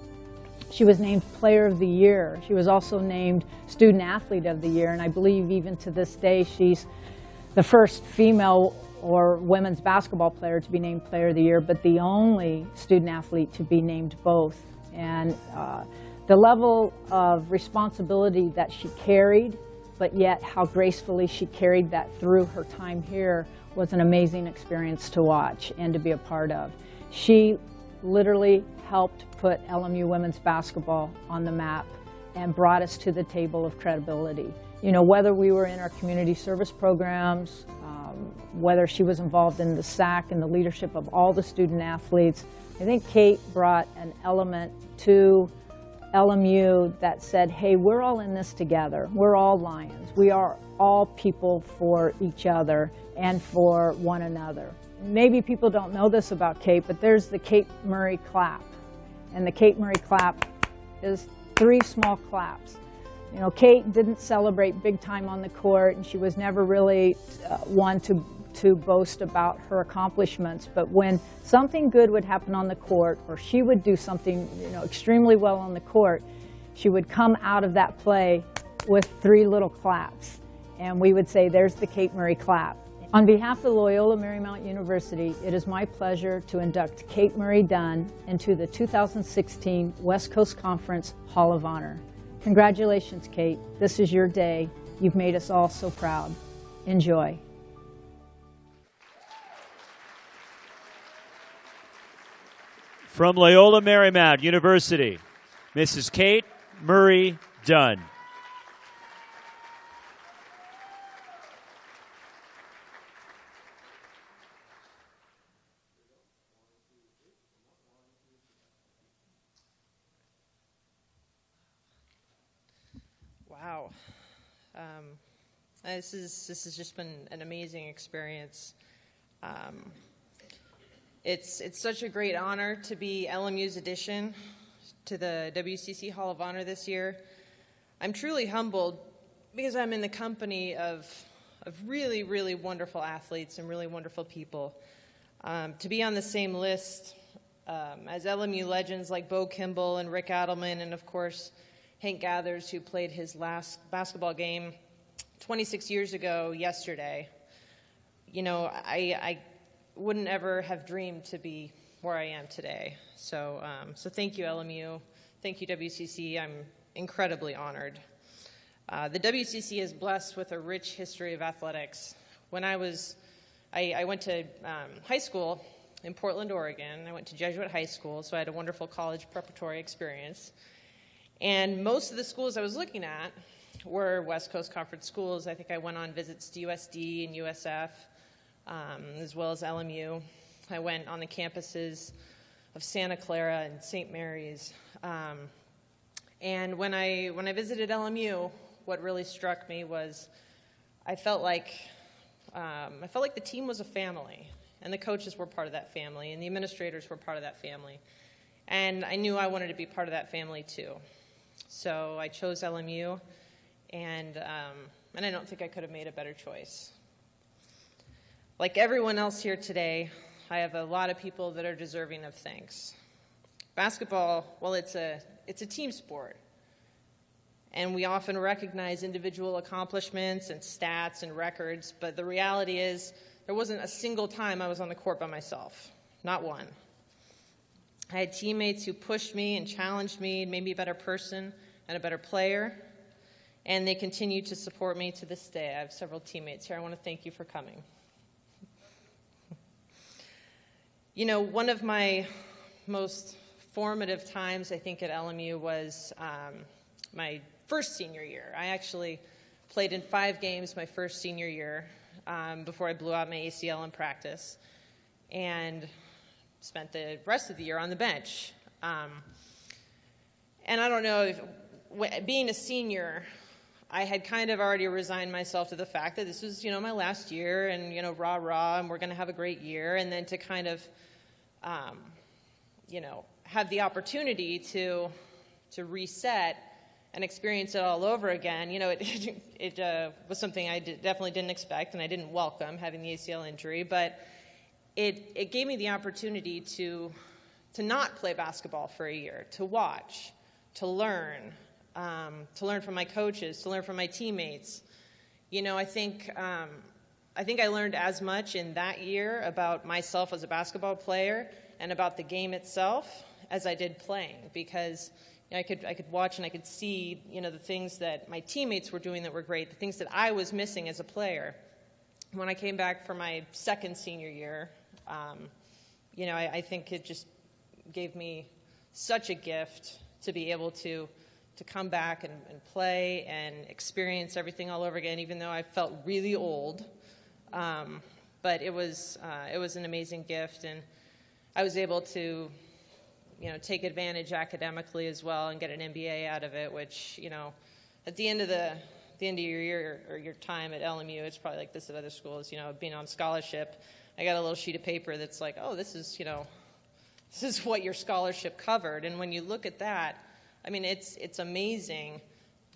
S11: She was named Player of the Year. She was also named Student Athlete of the Year, and I believe even to this day she's the first female or women's basketball player to be named Player of the Year, but the only student athlete to be named both. And the level of responsibility that she carried but yet how gracefully she carried that through her time here was an amazing experience to watch and to be a part of. She literally helped put LMU women's basketball on the map and brought us to the table of credibility. You know, whether we were in our community service programs, whether she was involved in the SAC and the leadership of all the student athletes, I think Kate brought an element to LMU that said, hey, we're all in this together. We're all Lions. We are all people for each other and for one another. Maybe people don't know this about Kate, but there's the Kate Murray clap. And the Kate Murray clap is 3 small claps. You know, Kate didn't celebrate big time on the court, and she was never really one to boast about her accomplishments. But when something good would happen on the court, or she would do something, you know, extremely well on the court, she would come out of that play with 3 little claps. And we would say, there's the Kate Murray clap. On behalf of Loyola Marymount University, it is my pleasure to induct Kate Murray Dunn into the 2016 West Coast Conference Hall of Honor. Congratulations, Kate. This is your day. You've made us all so proud. Enjoy.
S2: From Loyola Marymount University, Mrs. Kate Murray Dunn.
S10: Wow. This has just been an amazing experience. It's such a great honor to be LMU's addition to the WCC Hall of Honor this year. I'm truly humbled because I'm in the company of really, really wonderful athletes and really wonderful people. To be on the same list as LMU legends like Bo Kimball and Rick Adelman, and of course Hank Gathers, who played his last basketball game 26 years ago yesterday. You know, I wouldn't ever have dreamed to be where I am today. So thank you, LMU. Thank you, WCC. I'm incredibly honored. The WCC is blessed with a rich history of athletics. When I went to high school in Portland, Oregon. I went to Jesuit High School, so I had a wonderful college preparatory experience. And most of the schools I was looking at were West Coast Conference schools. I think I went on visits to USD and USF, as well as LMU. I went on the campuses of Santa Clara and St. Mary's. And when I visited LMU, what really struck me was I felt like the team was a family, and the coaches were part of that family, and the administrators were part of that family. And I knew I wanted to be part of that family too. So I chose LMU, and I don't think I could have made a better choice. Like everyone else here today, I have a lot of people that are deserving of thanks. Basketball, well, it's a team sport, and we often recognize individual accomplishments and stats and records, but the reality is there wasn't a single time I was on the court by myself, not one. I had teammates who pushed me and challenged me and made me a better person and a better player, and they continue to support me to this day. I have several teammates here. I want to thank you for coming. You know, one of my most formative times, I think, at LMU was my first senior year. I actually played in 5 games my first senior year before I blew out my ACL in practice, and spent the rest of the year on the bench. And I don't know, if being a senior, I had kind of already resigned myself to the fact that this was, my last year, and, rah-rah, and we're going to have a great year, and then to kind of, have the opportunity to reset and experience it all over again. It was something I definitely didn't expect, and I didn't welcome, having the ACL injury, but it gave me the opportunity to not play basketball for a year, to watch, to learn from my coaches, to learn from my teammates. I think I learned as much in that year about myself as a basketball player and about the game itself as I did playing, because I could watch and I could see, the things that my teammates were doing that were great, the things that I was missing as a player. When I came back for my second senior year, I think it just gave me such a gift to be able to come back and play and experience everything all over again, even though I felt really old. But it was an amazing gift, and I was able to, take advantage academically as well and get an MBA out of it, which, at the end of your year or your time at LMU, it's probably like this at other schools, being on scholarship. I got a little sheet of paper that's like, oh, this is what your scholarship covered. And when you look at that, I mean, it's amazing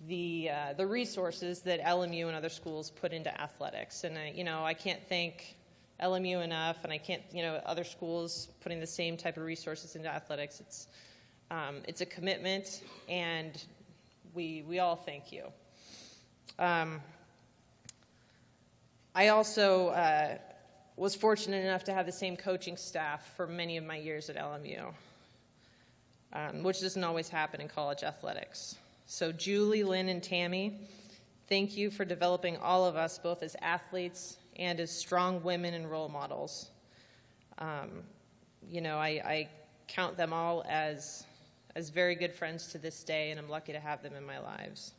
S10: the resources that LMU and other schools put into athletics. And I can't thank LMU enough, and I can't, other schools putting the same type of resources into athletics. It's a commitment, and we all thank you. I also was fortunate enough to have the same coaching staff for many of my years at LMU, which doesn't always happen in college athletics. So Julie, Lynn, and Tammy, thank you for developing all of us, both as athletes and as strong women and role models. I count them all as very good friends to this day, and I'm lucky to have them in my lives.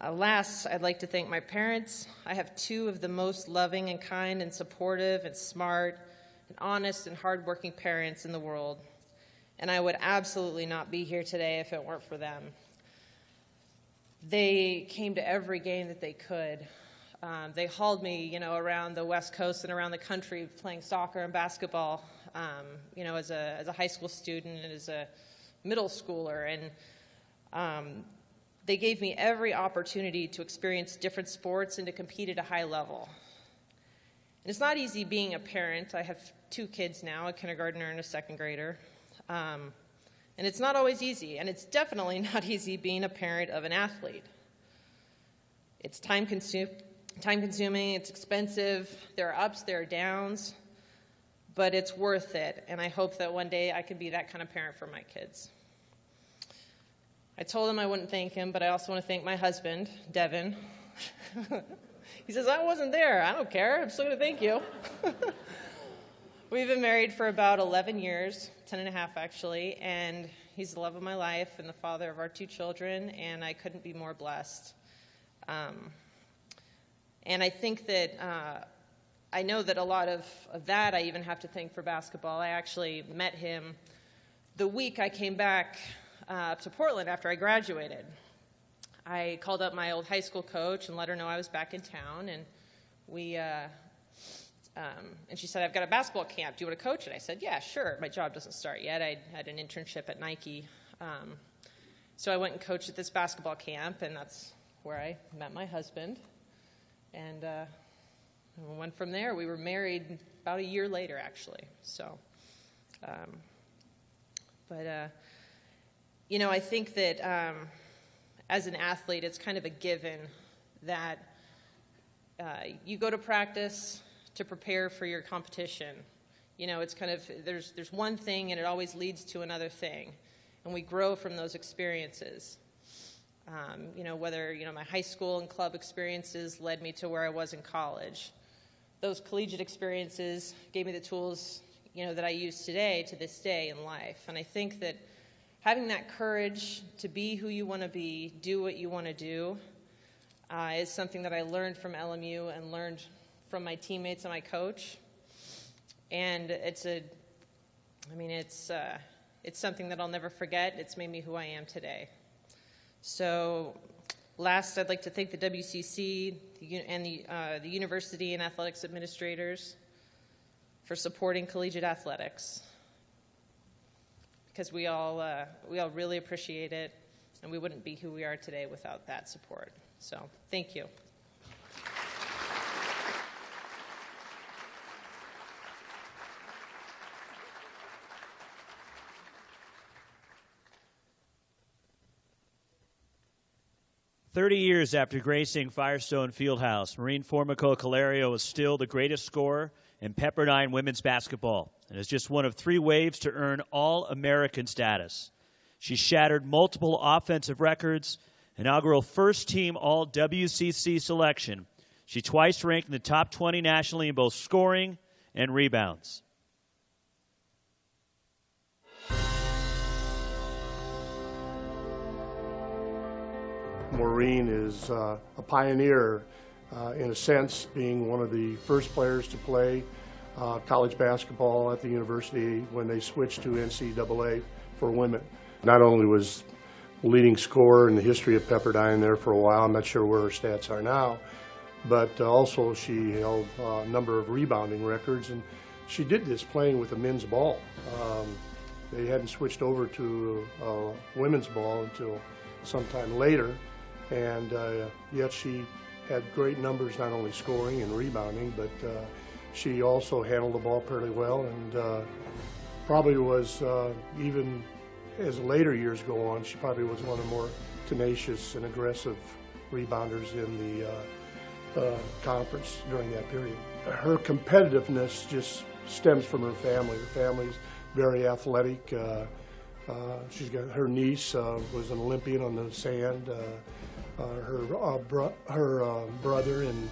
S10: Last, I'd like to thank my parents. I have two of the most loving and kind and supportive and smart and honest and hardworking parents in the world, and I would absolutely not be here today if it weren't for them. They came to every game that they could. They hauled me, around the West Coast and around the country playing soccer and basketball, as a high school student and as a middle schooler. And they gave me every opportunity to experience different sports and to compete at a high level. And it's not easy being a parent. I have two kids now, a kindergartner and a second grader. And it's not always easy, and it's definitely not easy being a parent of an athlete. It's time-consuming, it's expensive, there are ups, there are downs, but it's worth it, and I hope that one day I can be that kind of parent for my kids. I told him I wouldn't thank him, but I also want to thank my husband, Devin. He says, I wasn't there. I don't care. I'm still going to thank you. We've been married for about 11 years, 10 and a half actually, and he's the love of my life and the father of our two children, and I couldn't be more blessed. And I think that I know that a lot of that I even have to thank for basketball. I actually met him the week I came back up to Portland after I graduated. I called up my old high school coach and let her know I was back in town, and and she said, I've got a basketball camp. Do you want to coach it? I said, yeah, sure. My job doesn't start yet. I had an internship at Nike. So I went and coached at this basketball camp, and that's where I met my husband. And we went from there. We were married about a year later, actually. So, I think that as an athlete, it's kind of a given that you go to practice to prepare for your competition. It's kind of, there's one thing and it always leads to another thing. And we grow from those experiences. Whether, my high school and club experiences led me to where I was in college. Those collegiate experiences gave me the tools, that I use today to this day in life. And I think that having that courage to be who you want to be, do what you want to do, is something that I learned from LMU and learned from my teammates and my coach. And it's something that I'll never forget. It's made me who I am today. So last, I'd like to thank the WCC and the university and athletics administrators for supporting collegiate athletics, because we all really appreciate it, and we wouldn't be who we are today without that support. So thank you.
S2: "30 years after gracing Firestone Fieldhouse, Maureen Formico-Calario is still the greatest scorer in Pepperdine women's basketball and is just one of 3 waves to earn All-American status. She shattered multiple offensive records, inaugural first-team All-WCC selection. She twice ranked in the top 20 nationally in both scoring and rebounds.
S12: Maureen is a pioneer in a sense, being one of the first players to play college basketball at the university when they switched to NCAA for women. Not only was leading scorer in the history of Pepperdine there for a while, I'm not sure where her stats are now, but also she held a number of rebounding records, and she did this playing with a men's ball. They hadn't switched over to women's ball until sometime later, and yet she had great numbers, not only scoring and rebounding, but she also handled the ball pretty well, and probably was, even as later years go on, she probably was one of the more tenacious and aggressive rebounders in the conference during that period. Her competitiveness just stems from her family. Her family's very athletic. She's got her niece was an Olympian on the sand. Her brother and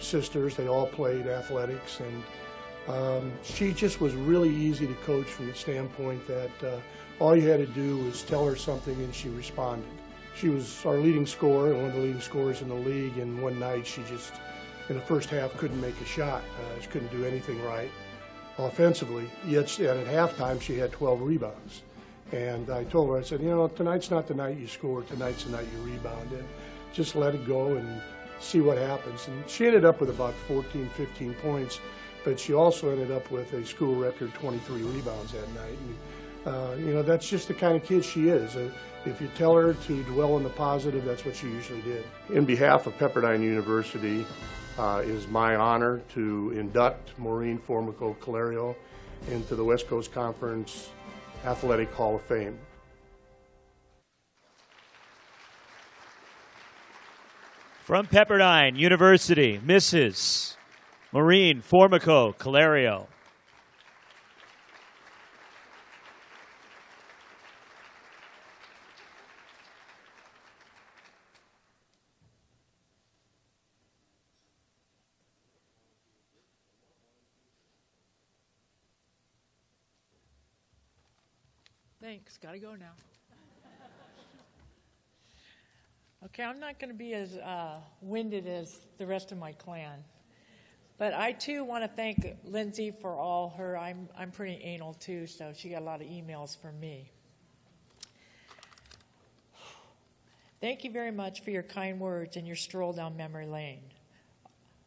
S12: sisters, they all played athletics, and she just was really easy to coach from the standpoint that all you had to do was tell her something and she responded. She was our leading scorer, one of the leading scorers in the league, and one night she just, in the first half, couldn't make a shot. She couldn't do anything right offensively, yet at halftime she had 12 rebounds. And I told her, I said, you know, tonight's not the night you score, tonight's the night you rebound. And just let it go and see what happens. And she ended up with about 14, 15 points, but she also ended up with a school record 23 rebounds that night. And, you know, that's just the kind of kid she is. If you tell her to dwell on the positive, that's what she usually did. In behalf of Pepperdine University, it is my honor to induct Maureen Formico-Calario into the West Coast Conference Athletic Hall of Fame.
S2: From Pepperdine University, Mrs. Maureen Formico-Calario.
S13: Thanks, gotta go now. Okay, I'm not going to be as winded as the rest of my clan, but I too want to thank Lindsay for all her. I'm pretty anal too, so she got a lot of emails from me. Thank you very much for your kind words and your stroll down memory lane.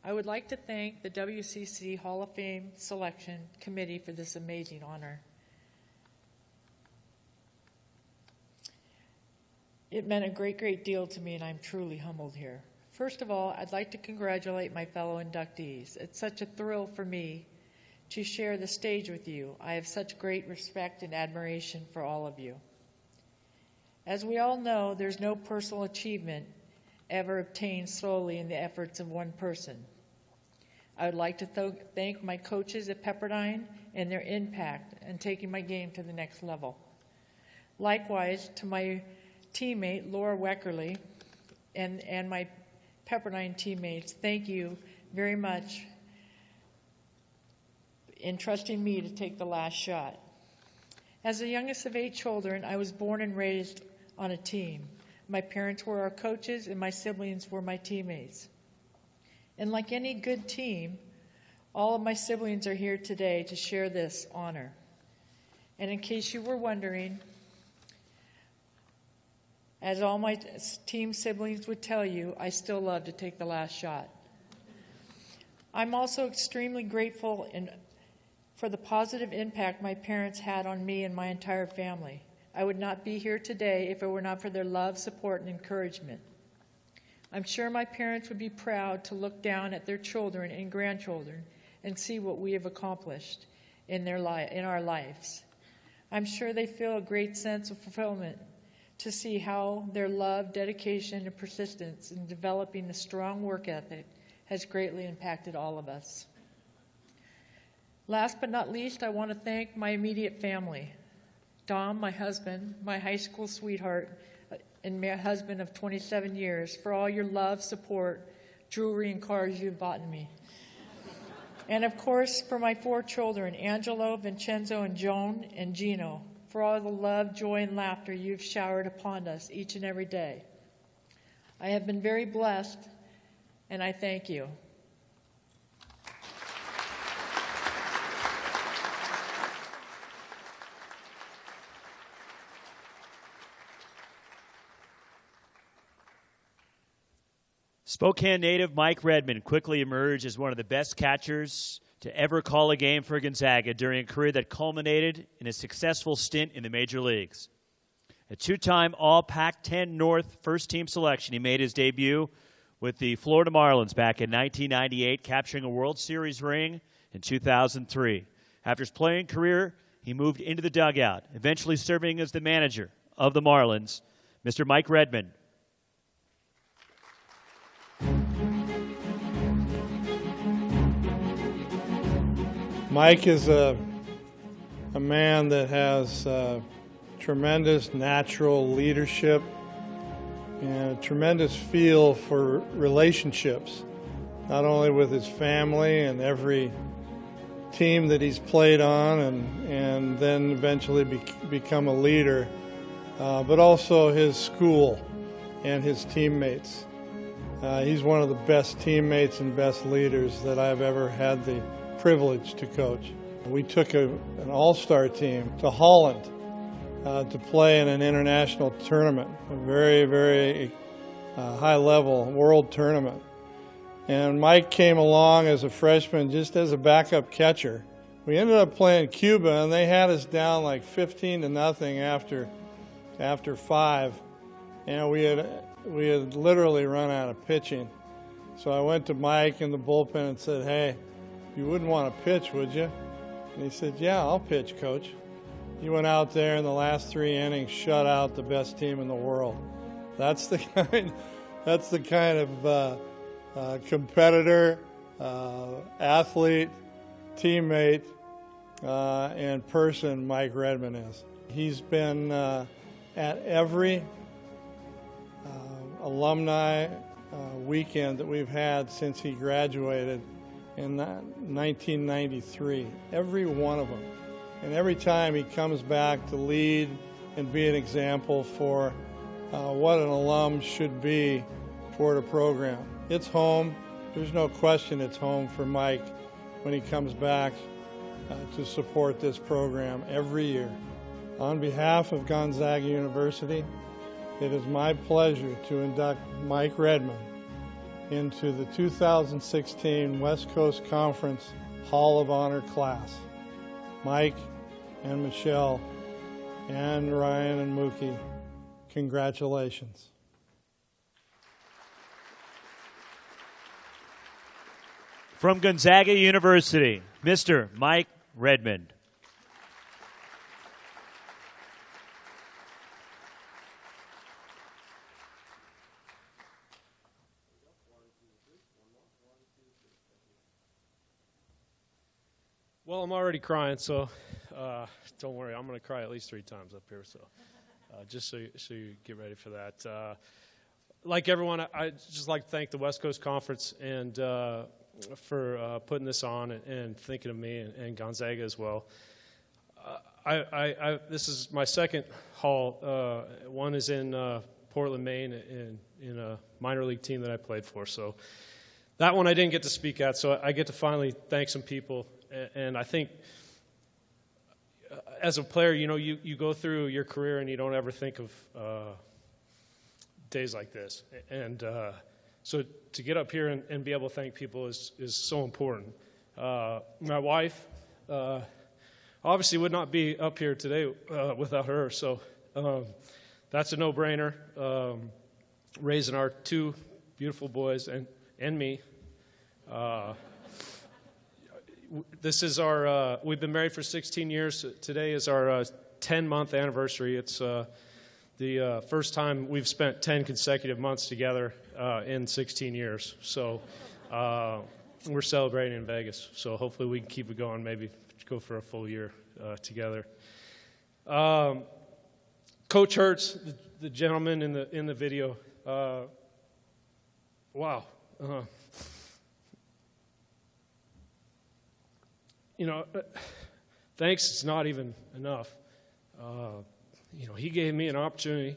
S13: I would like to thank the WCC Hall of Fame Selection Committee for this amazing honor. It meant a great, great deal to me, and I'm truly humbled here. First of all, I'd like to congratulate my fellow inductees. It's such a thrill for me to share the stage with you. I have such great respect and admiration for all of you. As we all know, there's no personal achievement ever obtained solely in the efforts of one person. I would like to thank my coaches at Pepperdine and their impact in taking my game to the next level. Likewise, to my teammate, Laura Weckerly, and my Pepperdine teammates, thank you very much in trusting me to take the last shot. As the youngest of 8 children, I was born and raised on a team. My parents were our coaches, and my siblings were my teammates. And like any good team, all of my siblings are here today to share this honor. And in case you were wondering, as all my team siblings would tell you, I still love to take the last shot. I'm also extremely grateful for the positive impact my parents had on me and my entire family. I would not be here today if it were not for their love, support, and encouragement. I'm sure my parents would be proud to look down at their children and grandchildren and see what we have accomplished in our lives. I'm sure they feel a great sense of fulfillment to see how their love, dedication, and persistence in developing a strong work ethic has greatly impacted all of us. Last but not least, I want to thank my immediate family. Dom, my husband, my high school sweetheart, and my husband of 27 years, for all your love, support, jewelry, and cars you've bought me. And of course, for my 4 children, Angelo, Vincenzo, and Joan, and Gino, for all the love, joy, and laughter you've showered upon us each and every day. I have been very blessed, and I thank you.
S2: Spokane native Mike Redmond quickly emerged as one of the best catchers to ever call a game for Gonzaga during a career that culminated in a successful stint in the major leagues. A 2-time All-Pac-10 North first-team selection, he made his debut with the Florida Marlins back in 1998, capturing a World Series ring in 2003. After his playing career, he moved into the dugout, eventually serving as the manager of the Marlins, Mr. Mike Redmond.
S14: Mike is a man that has tremendous natural leadership and a tremendous feel for relationships, not only with his family and every team that he's played on and then eventually become a leader, but also his school and his teammates. He's one of the best teammates and best leaders that I've ever had the privilege to coach. We took an all-star team to Holland to play in an international tournament, a very, very high-level world tournament. And Mike came along as a freshman just as a backup catcher. We ended up playing Cuba, and they had us down like 15-0 after 5, and we had literally run out of pitching. So I went to Mike in the bullpen and said, "Hey, you wouldn't want to pitch, would you?" And he said, "Yeah, I'll pitch, Coach." He went out there in the last 3 innings, shut out the best team in the world. That's the kind of competitor, athlete, teammate, and person Mike Redmond is. He's been at every alumni weekend that we've had since he graduated in 1993, every one of them. And every time he comes back to lead and be an example for what an alum should be for the program. It's home. There's no question it's home for Mike when he comes back to support this program every year. On behalf of Gonzaga University, it is my pleasure to induct Mike Redmond into the 2016 West Coast Conference Hall of Honor class. Mike and Michelle and Ryan and Mookie, congratulations.
S2: From Gonzaga University, Mr. Mike Redmond.
S15: Well, I'm already crying, so don't worry. I'm going to cry at least 3 times up here, so just so you get ready for that. Like everyone, I'd just like to thank the West Coast Conference and for putting this on and thinking of me and Gonzaga as well. This is my second hall. One is in Portland, Maine, in a minor league team that I played for. So that one I didn't get to speak at, so I get to finally thank some people. And I think as a player, you go through your career and you don't ever think of days like this. And so to get up here and be able to thank people is so important. My wife obviously would not be up here today without her, so that's a no-brainer. Raising our 2 beautiful boys and me. This is our, we've been married for 16 years. Today is our 10-month anniversary. It's the first time we've spent 10 consecutive months together in 16 years. So we're celebrating in Vegas. So hopefully we can keep it going, maybe go for a full year together. Coach Hertz, the gentleman in the video. Wow. You know, thanks is not even enough. You know, he gave me an opportunity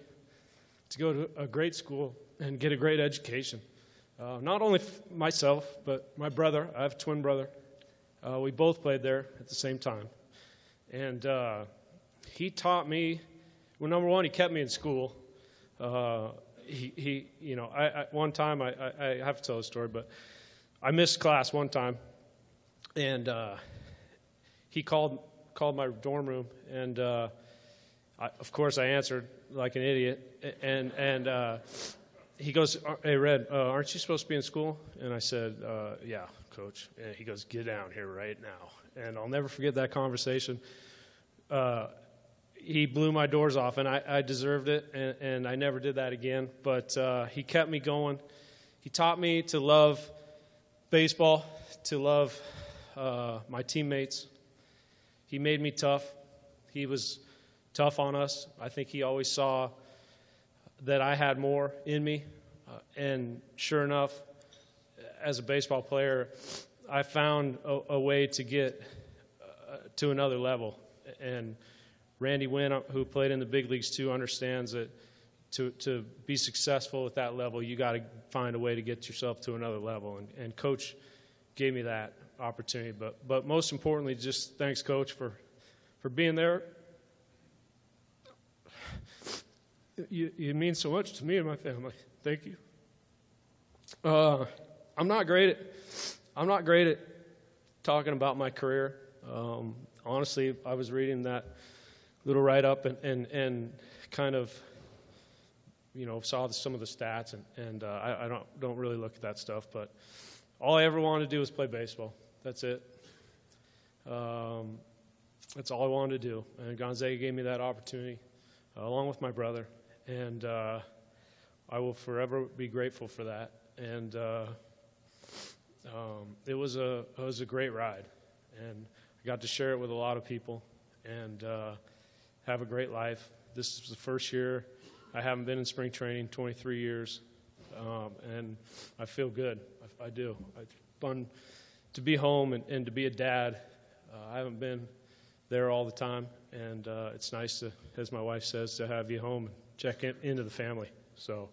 S15: to go to a great school and get a great education. Not only myself, but my brother. I have a twin brother. We both played there at the same time. And he taught me, well, number one, he kept me in school. You know, one time, I have to tell a story, but I missed class one time, and he called my dorm room, and of course I answered like an idiot, and he goes, "Hey, Red, aren't you supposed to be in school?" And I said, "Yeah, Coach." And he goes, "Get down here right now." And I'll never forget that conversation. He blew my doors off, and I deserved it, and I never did that again. But he kept me going. He taught me to love baseball, to love my teammates. He made me tough. He was tough on us. I think he always saw that I had more in me. And sure enough, as a baseball player, I found a way to get to another level. And Randy Wynn, who played in the big leagues too, understands that to be successful at that level, you got to find a way to get yourself to another level. And Coach gave me that opportunity. But most importantly, just thanks, Coach, for being there. You mean so much to me and my family. Thank you. I'm not great at talking about my career. Honestly, I was reading that little write-up and kind of, you know, saw some of the stats, and I don't really look at that stuff. But all I ever wanted to do was play baseball. That's it. That's all I wanted to do. And Gonzaga gave me that opportunity, along with my brother, and I will forever be grateful for that. And it was a great ride, and I got to share it with a lot of people, and have a great life. This is the first year I haven't been in spring training, 23 years, and I feel good. I do. It's fun to be home and to be a dad. I haven't been there all the time, and it's nice to, as my wife says, to have you home and check into the family. So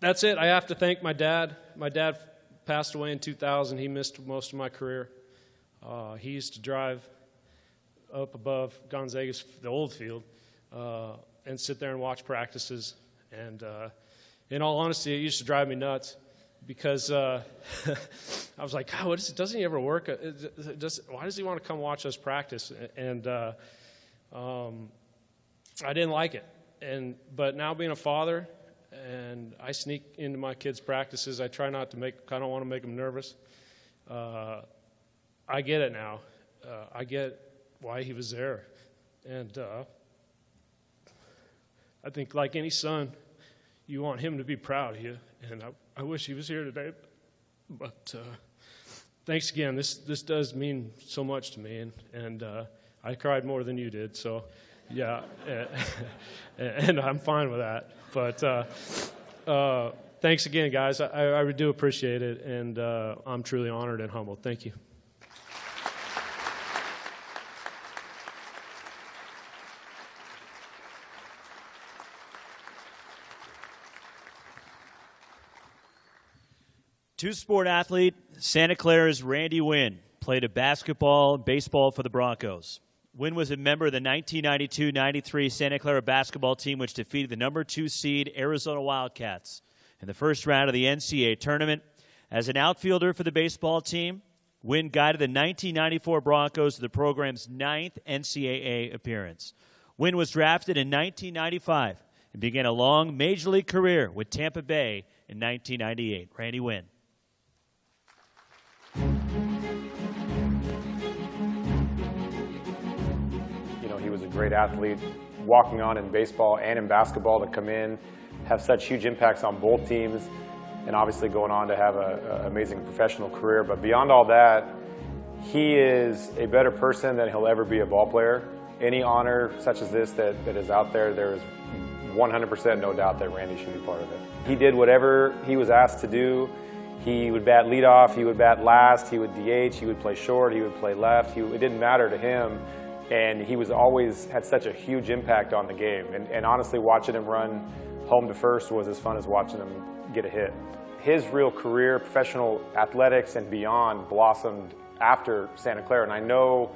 S15: that's it. I have to thank my dad. My dad passed away in 2000. He missed most of my career. He used to drive up above Gonzaga's, the old field, and sit there and watch practices. And in all honesty, it used to drive me nuts because I was like, God, doesn't he ever work? Why does he want to come watch us practice? And I didn't like it. But now being a father, and I sneak into my kids' practices, I try not to I don't want to make them nervous. I get it now. I get why he was there. And I think like any son, you want him to be proud of you. And I wish he was here today. But thanks again. This does mean so much to me. And I cried more than you did. So, yeah. And I'm fine with that. But thanks again, guys. I do appreciate it. And I'm truly honored and humbled. Thank you.
S2: Two-sport athlete, Santa Clara's Randy Wynn played basketball and baseball for the Broncos. Wynn was a member of the 1992-93 Santa Clara basketball team, which defeated the number 2 seed Arizona Wildcats in the first round of the NCAA tournament. As an outfielder for the baseball team, Wynn guided the 1994 Broncos to the program's 9th NCAA appearance. Wynn was drafted in 1995 and began a long major league career with Tampa Bay in 1998. Randy Wynn.
S16: He was a great athlete, walking on in baseball and in basketball to come in, have such huge impacts on both teams, and obviously going on to have an amazing professional career. But beyond all that, he is a better person than he'll ever be a ball player. Any honor such as this that is out there, there is 100% no doubt that Randy should be part of it. He did whatever he was asked to do. He would bat leadoff, he would bat last, he would DH, he would play short, he would play left. It didn't matter to him, and he was always had such a huge impact on the game. And honestly, watching him run home to first was as fun as watching him get a hit. His real career, professional athletics and beyond, blossomed after Santa Clara, and I know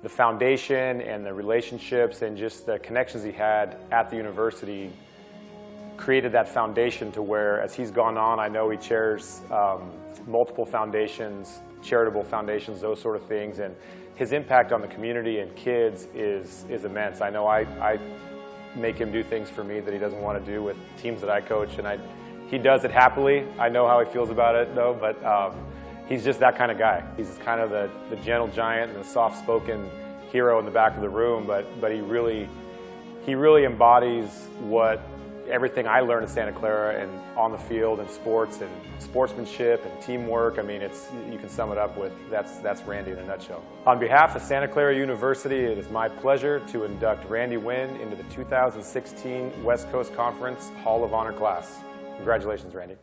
S16: the foundation and the relationships and just the connections he had at the university created that foundation to where, as he's gone on, I know he chairs multiple foundations, charitable foundations, those sort of things, and his impact on the community and kids is immense. I know I make him do things for me that he doesn't want to do with teams that I coach, and he does it happily. I know how he feels about it, though, but he's just that kind of guy. He's kind of the gentle giant and the soft-spoken hero in the back of the room, but he really embodies everything I learned at Santa Clara and on the field and sports and sportsmanship and teamwork. I mean, you can sum it up with that's Randy in a nutshell. On behalf of Santa Clara University, it is my pleasure to induct Randy Wynn into the 2016 West Coast Conference Hall of Honor class. Congratulations, Randy.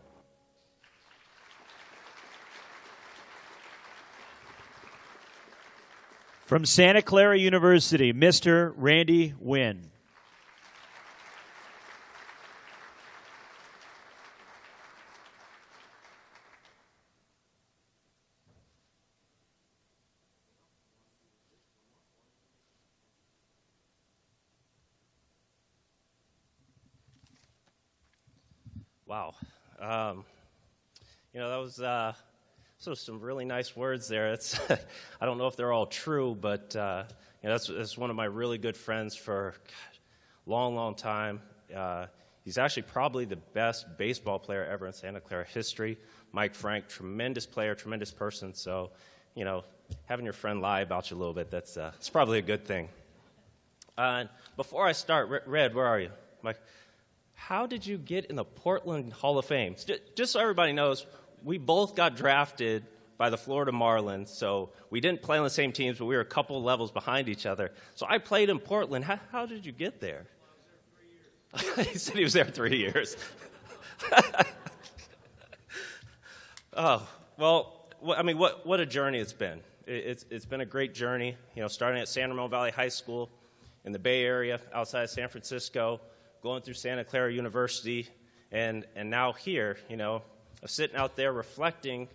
S2: From Santa Clara University, Mr. Randy Wynn.
S17: Wow. That was some really nice words there. I don't know if they're all true, but that's one of my really good friends for a long, long time. He's actually probably the best baseball player ever in Santa Clara history. Mike Frank, tremendous player, tremendous person. So, having your friend lie about you a little bit, it's probably a good thing. Before I start, Red, where are you? Mike, how did you get in the Portland Hall of Fame? Just so everybody knows, we both got drafted by the Florida Marlins, so we didn't play on the same teams, but we were a couple levels behind each other. So I played in Portland. How did you get there? I was there 3 years. He said he was there 3 years. Oh, well, I mean, what a journey it's been. It's been a great journey, starting at San Ramon Valley High School in the Bay Area outside of San Francisco, going through Santa Clara University, and now here, I'm sitting out there reflecting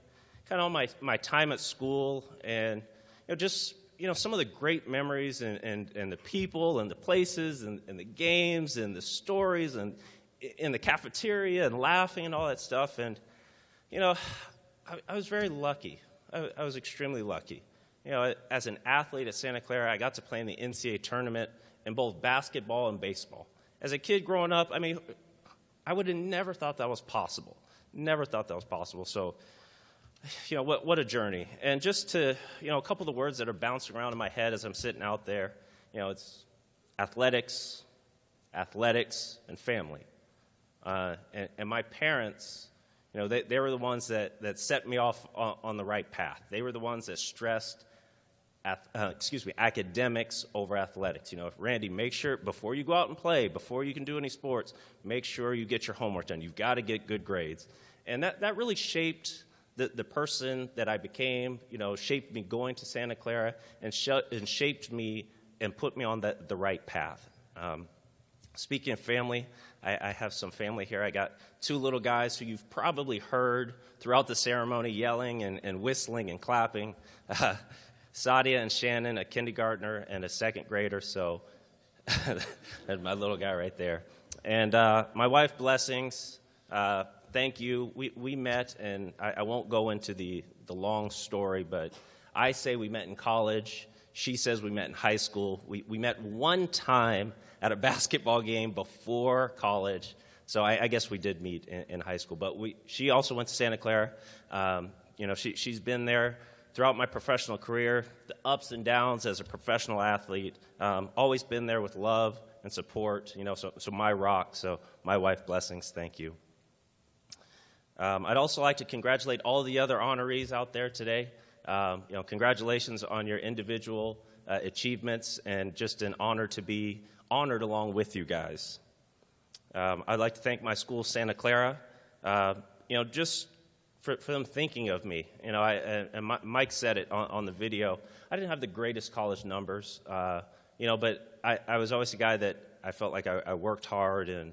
S17: kind of on my time at school and, some of the great memories and the people and the places and the games and the stories and in the cafeteria and laughing and all that stuff. And, I was very lucky. I was extremely lucky. As an athlete at Santa Clara, I got to play in the NCAA tournament in both basketball and baseball. As a kid growing up, I mean, I would have never thought that was possible. Never thought that was possible. So, what a journey. And just to, a couple of the words that are bouncing around in my head as I'm sitting out there, it's athletics, and family. And my parents, they were the ones that set me off on the right path. They were the ones that stressed academics over athletics. Randy, make sure before you go out and play, before you can do any sports, make sure you get your homework done. You've got to get good grades. And that really shaped the person that I became, shaped me going to Santa Clara and shaped me and put me on the right path. Speaking of family, I have some family here. I got 2 little guys who you've probably heard throughout the ceremony yelling and whistling and clapping. Sadia and Shannon, a kindergartner and a 2nd grader, so that's my little guy right there. And my wife, Blessings, thank you. We met, and I won't go into the long story, but I say we met in college. She says we met in high school. We met one time at a basketball game before college, so I guess we did meet in high school. But she also went to Santa Clara. She's been there throughout my professional career, the ups and downs as a professional athlete, always been there with love and support, so my rock. So my wife, Blessings, thank you. I'd also like to congratulate all the other honorees out there today. Congratulations on your individual achievements, and just an honor to be honored along with you guys. I'd like to thank my school, Santa Clara, just for them thinking of me. Mike said it on the video. I didn't have the greatest college numbers, but I was always a guy that I felt like I worked hard, and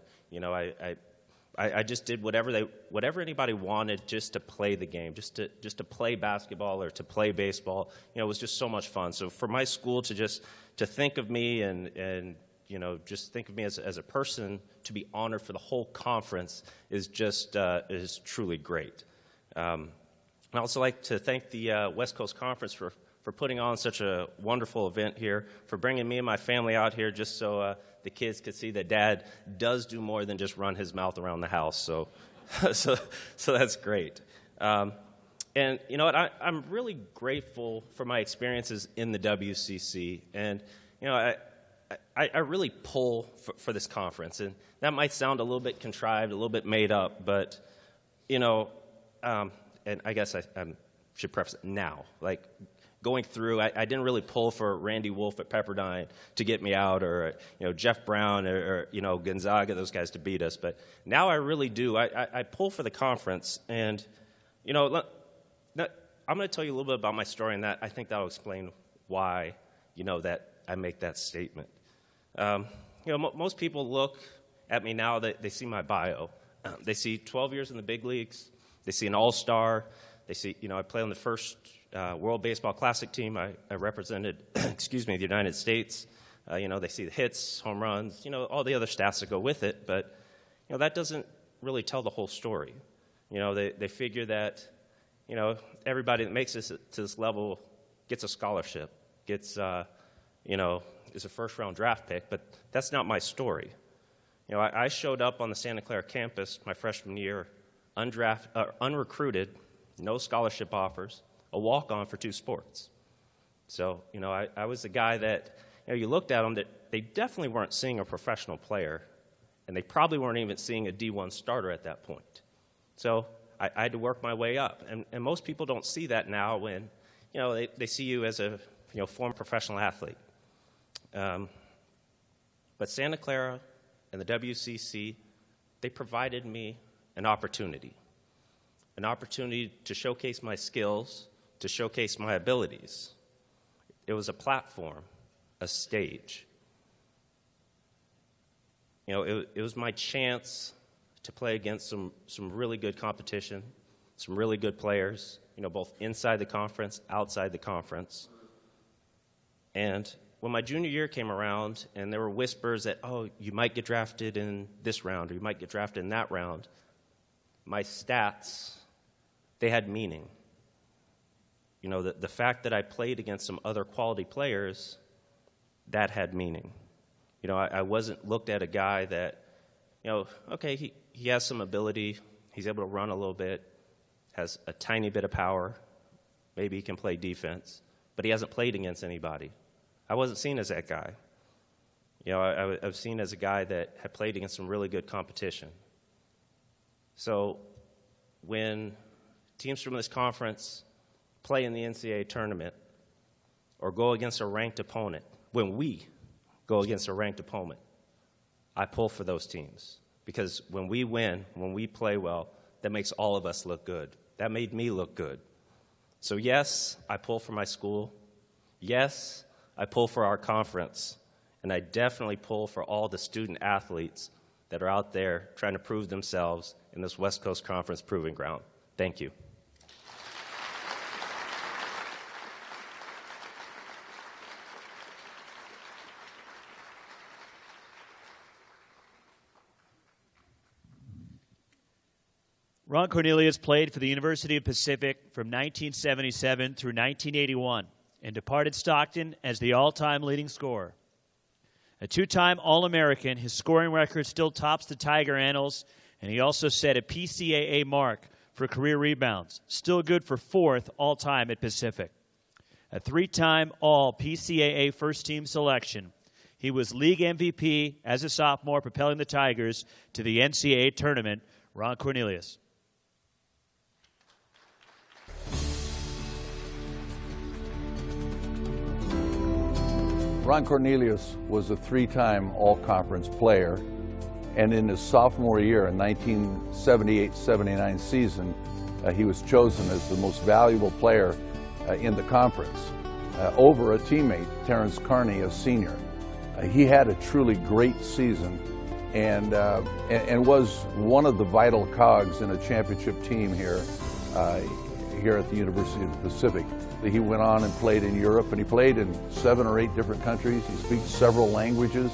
S17: I just did whatever anybody wanted just to play the game, just to play basketball or to play baseball. It was just so much fun. So for my school to think of me and just think of me as a person to be honored for the whole conference is truly great. I'd also like to thank the West Coast Conference for putting on such a wonderful event here, for bringing me and my family out here just so the kids could see that Dad does do more than just run his mouth around the house. So that's great. And you know what? I'm really grateful for my experiences in the WCC. And I really pull for this conference. And that might sound a little bit contrived, a little bit made up, but and I guess I should preface it now. Like, going through, I didn't really pull for Randy Wolf at Pepperdine to get me out, or Jeff Brown or Gonzaga, those guys to beat us. But now I really do. I pull for the conference, and I'm going to tell you a little bit about my story, and that I think that'll explain why that I make that statement. Most people look at me now, that they see my bio. They see 12 years in the big leagues. They see an all-star. They see, I play on the first World Baseball Classic team. I represented, the United States. They see the hits, home runs, all the other stats that go with it. But, that doesn't really tell the whole story. They figure that, everybody that makes this to this level gets a scholarship, gets, is a first-round draft pick. But that's not my story. I showed up on the Santa Clara campus my freshman year, unrecruited, no scholarship offers, a walk-on for 2 sports. So, I was the guy that, you looked at them, that they definitely weren't seeing a professional player, and they probably weren't even seeing a D1 starter at that point. So I had to work my way up. And most people don't see that now when, they see you as a, former professional athlete. But Santa Clara and the WCC, they provided me an opportunity to showcase my skills, to showcase my abilities. It was a platform, a stage. It was my chance to play against some really good competition, some really good players, both inside the conference, outside the conference. And when my junior year came around and there were whispers that, oh, you might get drafted in this round or you might get drafted in that round, my stats, they had meaning. The fact that I played against some other quality players, that had meaning. I wasn't looked at a guy that, okay, he has some ability, he's able to run a little bit, has a tiny bit of power, maybe he can play defense, but he hasn't played against anybody. I wasn't seen as that guy. I was seen as a guy that had played against some really good competition. So when teams from this conference play in the NCAA tournament or go against a ranked opponent, when we go against a ranked opponent, I pull for those teams. Because when we win, when we play well, that makes all of us look good. That made me look good. So yes, I pull for my school. Yes, I pull for our conference. And I definitely pull for all the student athletes that are out there trying to prove themselves in this West Coast Conference proving ground. Thank you.
S2: Ron Cornelius played for the University of Pacific from 1977 through 1981 and departed Stockton as the all-time leading scorer. A 2-time All-American, his scoring record still tops the Tiger annals, and he also set a PCAA mark for career rebounds, still good for 4th all-time at Pacific. A 3-time All-PCAA first-team selection, he was league MVP as a sophomore, propelling the Tigers to the NCAA tournament. Ron Cornelius.
S18: Ron Cornelius was a three-time all-conference player, and in his sophomore year, in 1978-79 season, he was chosen as the most valuable player in the conference, over a teammate, Terrence Carney, a senior. He had a truly great season and was one of the vital cogs in a championship team here at the University of the Pacific. He went on and played in Europe, and he played in 7 or 8 different countries. He speaks several languages,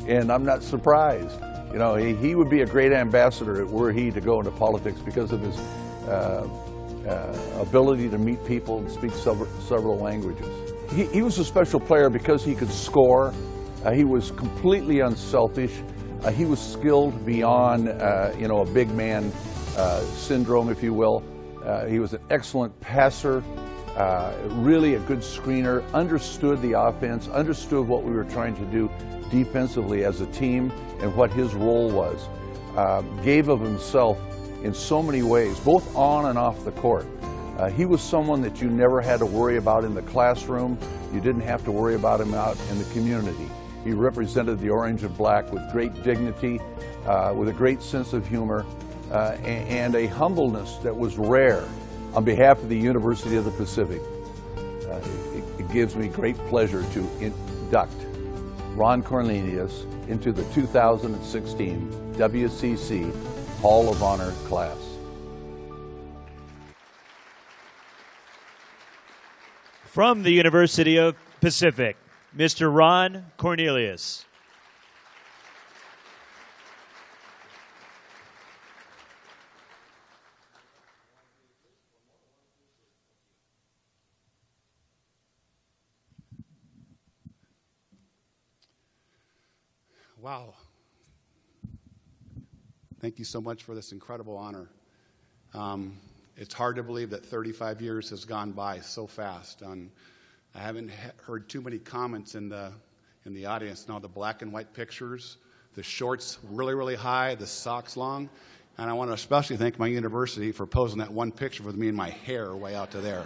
S18: and I'm not surprised. You know, he would be a great ambassador were he to go into politics because of his ability to meet people and speak several languages. He was a special player because he could score. He was completely unselfish. He was skilled beyond, you know, a big man syndrome, if you will. He was an excellent passer, really a good screener, understood the offense, understood what we were trying to do defensively as a team and what his role was. Gave of himself in so many ways, both on and off the court. He was someone that you never had to worry about in the classroom. You didn't have to worry about him out in the community. He represented the orange and black with great dignity, with a great sense of humor, and a humbleness that was rare. On behalf of the University of the Pacific, it gives me great pleasure to induct Ron Cornelius into the 2016 WCC Hall of Honor class.
S2: From the University of Pacific, Mr. Ron Cornelius.
S19: Wow. Thank you so much for this incredible honor. It's hard to believe that 35 years has gone by so fast. I haven't heard too many comments in the audience now. The black and white pictures, the shorts really, really high, the socks long. And I want to especially thank my university for posing that one picture with me and my hair way out to there.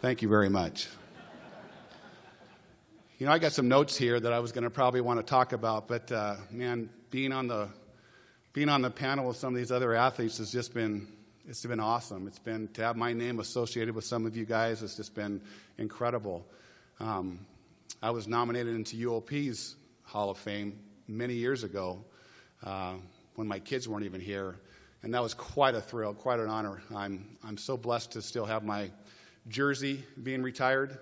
S19: Thank you very much. You know, I got some notes here that I was going to probably want to talk about, but man, being on the panel with some of these other athletes has just been, it's been awesome. It's been, to have my name associated with some of you guys, it's just been incredible. I was nominated into UOP's Hall of Fame many years ago when my kids weren't even here, and that was quite a thrill, quite an honor. I'm so blessed to still have my jersey being retired.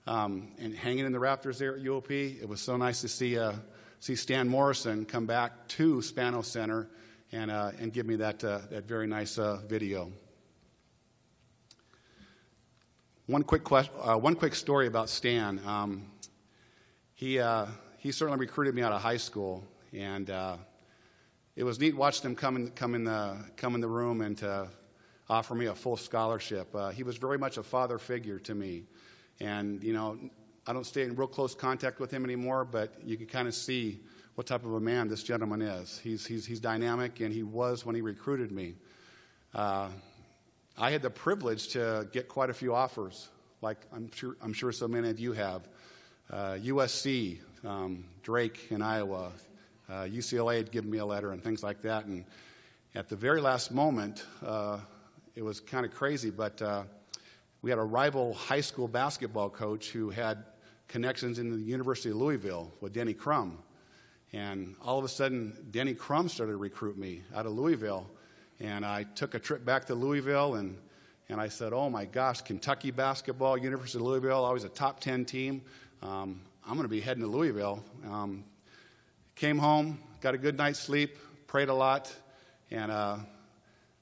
S19: And hanging in the rafters there at UOP. It was so nice to see Stan Morrison come back to Spano Center and give me that very nice video. One quick story about Stan. He certainly recruited me out of high school, and it was neat watching him come in the room and to offer me a full scholarship. He was very much a father figure to me. And, you know, I don't stay in real close contact with him anymore, but you can kind of see what type of a man this gentleman is. He's dynamic, and he was when he recruited me. I had the privilege to get quite a few offers, like I'm sure so many of you have. USC, Drake in Iowa, UCLA had given me a letter and things like that. And at the very last moment, it was kind of crazy, but we had a rival high school basketball coach who had connections in the University of Louisville with Denny Crum. And all of a sudden, Denny Crum started to recruit me out of Louisville. And I took a trip back to Louisville, and I said, oh my gosh, Kentucky basketball, University of Louisville, always a top 10 team. I'm going to be heading to Louisville. Came home, got a good night's sleep, prayed a lot, and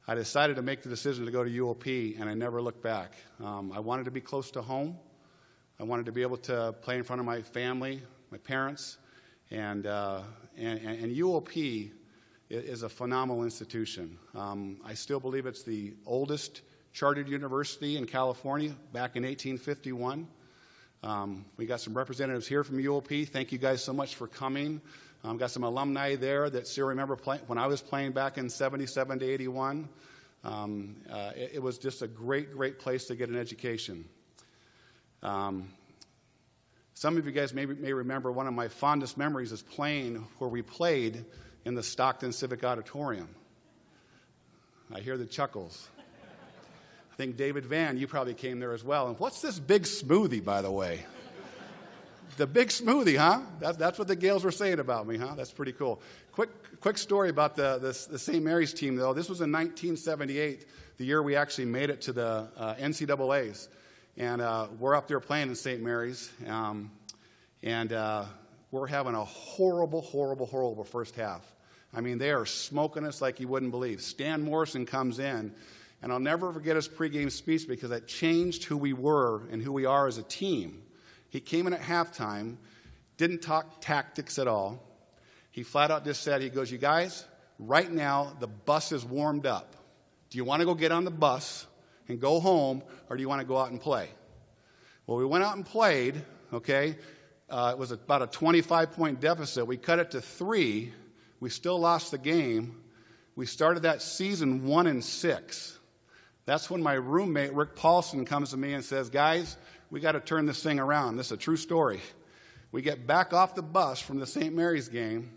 S19: I decided to make the decision to go to UOP, and I never looked back. I wanted to be close to home. I wanted to be able to play in front of my family, my parents, and UOP is a phenomenal institution. I still believe it's the oldest chartered university in California, back in 1851. We got some representatives here from UOP. Thank you guys so much for coming. Got some alumni there that still remember when I was playing back in 77 to 81. It was just a great, great place to get an education. Some of you guys may remember one of my fondest memories is playing where we played in the Stockton Civic Auditorium. I hear the chuckles. I think David Van, you probably came there as well. And what's this big smoothie, by the way? The big smoothie, huh? That's what the Gales were saying about me, huh? That's pretty cool. Quick story about the St. Mary's team, though. This was in 1978, the year we actually made it to the NCAAs. And we're up there playing in St. Mary's. And we're having a horrible first half. I mean, they are smoking us like you wouldn't believe. Stan Morrison comes in, and I'll never forget his pregame speech because that changed who we were and who we are as a team. He came in at halftime, didn't talk tactics at all. He flat out just said, he goes, you guys, right now the bus is warmed up. Do you want to go get on the bus and go home, or do you want to go out and play? Well, we went out and played, okay? It was about a 25-point deficit. We cut it to 3. We still lost the game. We started that season 1-6. That's when my roommate, Rick Paulson, comes to me and says, guys, we got to turn this thing around. This is a true story. We get back off the bus from the St. Mary's game,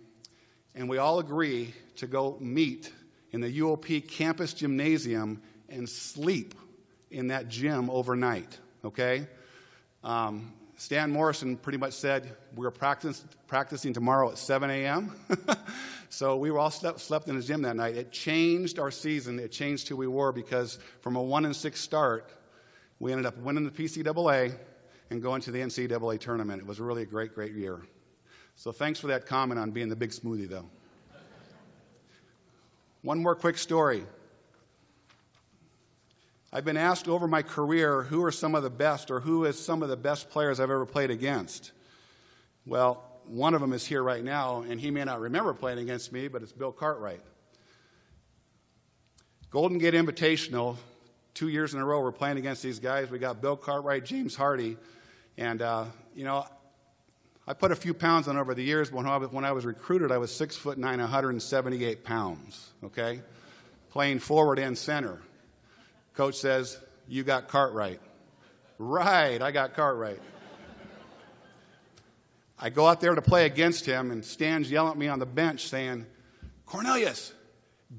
S19: and we all agree to go meet in the UOP campus gymnasium and sleep in that gym overnight, okay? Stan Morrison pretty much said, we're practicing tomorrow at 7 a.m. So we were all slept in the gym that night. It changed our season. It changed who we were because from a 1-6 start, we ended up winning the PCAA and going to the NCAA tournament. It was really a great year. So thanks for that comment on being the big smoothie, though. One more quick story. I've been asked over my career who are some of the best or who is some of the best players I've ever played against. Well, one of them is here right now, and he may not remember playing against me, but it's Bill Cartwright. Golden Gate Invitational, 2 years in a row, we're playing against these guys. We got Bill Cartwright, James Hardy, and, I put a few pounds on over the years. When I was recruited, I was 6'9", 178 pounds, okay? Playing forward and center. Coach says, you got Cartwright. Right, I got Cartwright. I go out there to play against him, and Stan's yelling at me on the bench saying, Cornelius,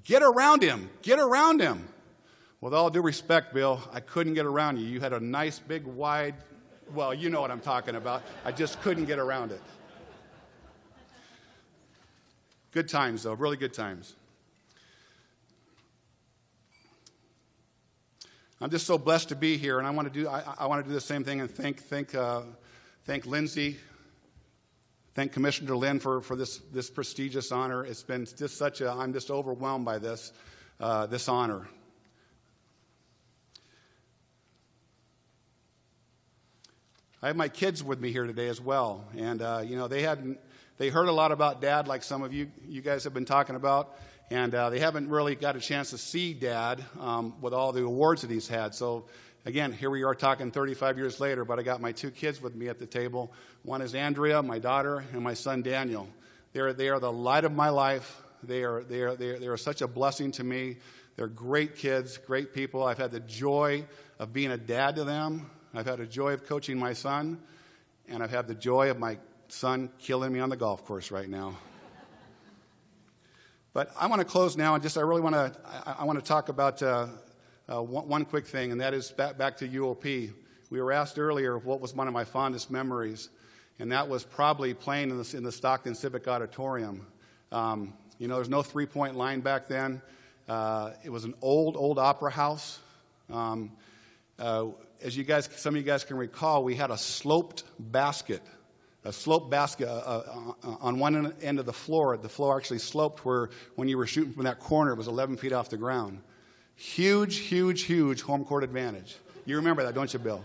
S19: get around him, get around him. With all due respect, Bill, I couldn't get around you. You had a nice, big, wide, well, you know what I'm talking about. I just couldn't get around it. Good times, though, really good times. I'm just so blessed to be here, and I want to do the same thing and thank Lindsay, thank Commissioner Lynn for this prestigious honor. It's been just I'm just overwhelmed by this honor. I have my kids with me here today as well, and they heard a lot about Dad, like some of you guys have been talking about. And they haven't really got a chance to see Dad with all the awards that he's had. So, again, here we are talking 35 years later, but I got my 2 kids with me at the table. One is Andrea, my daughter, and my son Daniel. They are the light of my life. They are such a blessing to me. They're great kids, great people. I've had the joy of being a dad to them. I've had the joy of coaching my son, and I've had the joy of my son killing me on the golf course right now. But I want to close now, and I really want to talk about one quick thing, and that is back to UOP. We were asked earlier what was one of my fondest memories, and that was probably playing in the Stockton Civic Auditorium. There's no three-point line back then. It was an old opera house. As some of you guys can recall, we had a sloped basket. On one end of the floor. The floor actually sloped where when you were shooting from that corner, it was 11 feet off the ground. Huge home court advantage. You remember that, don't you, Bill?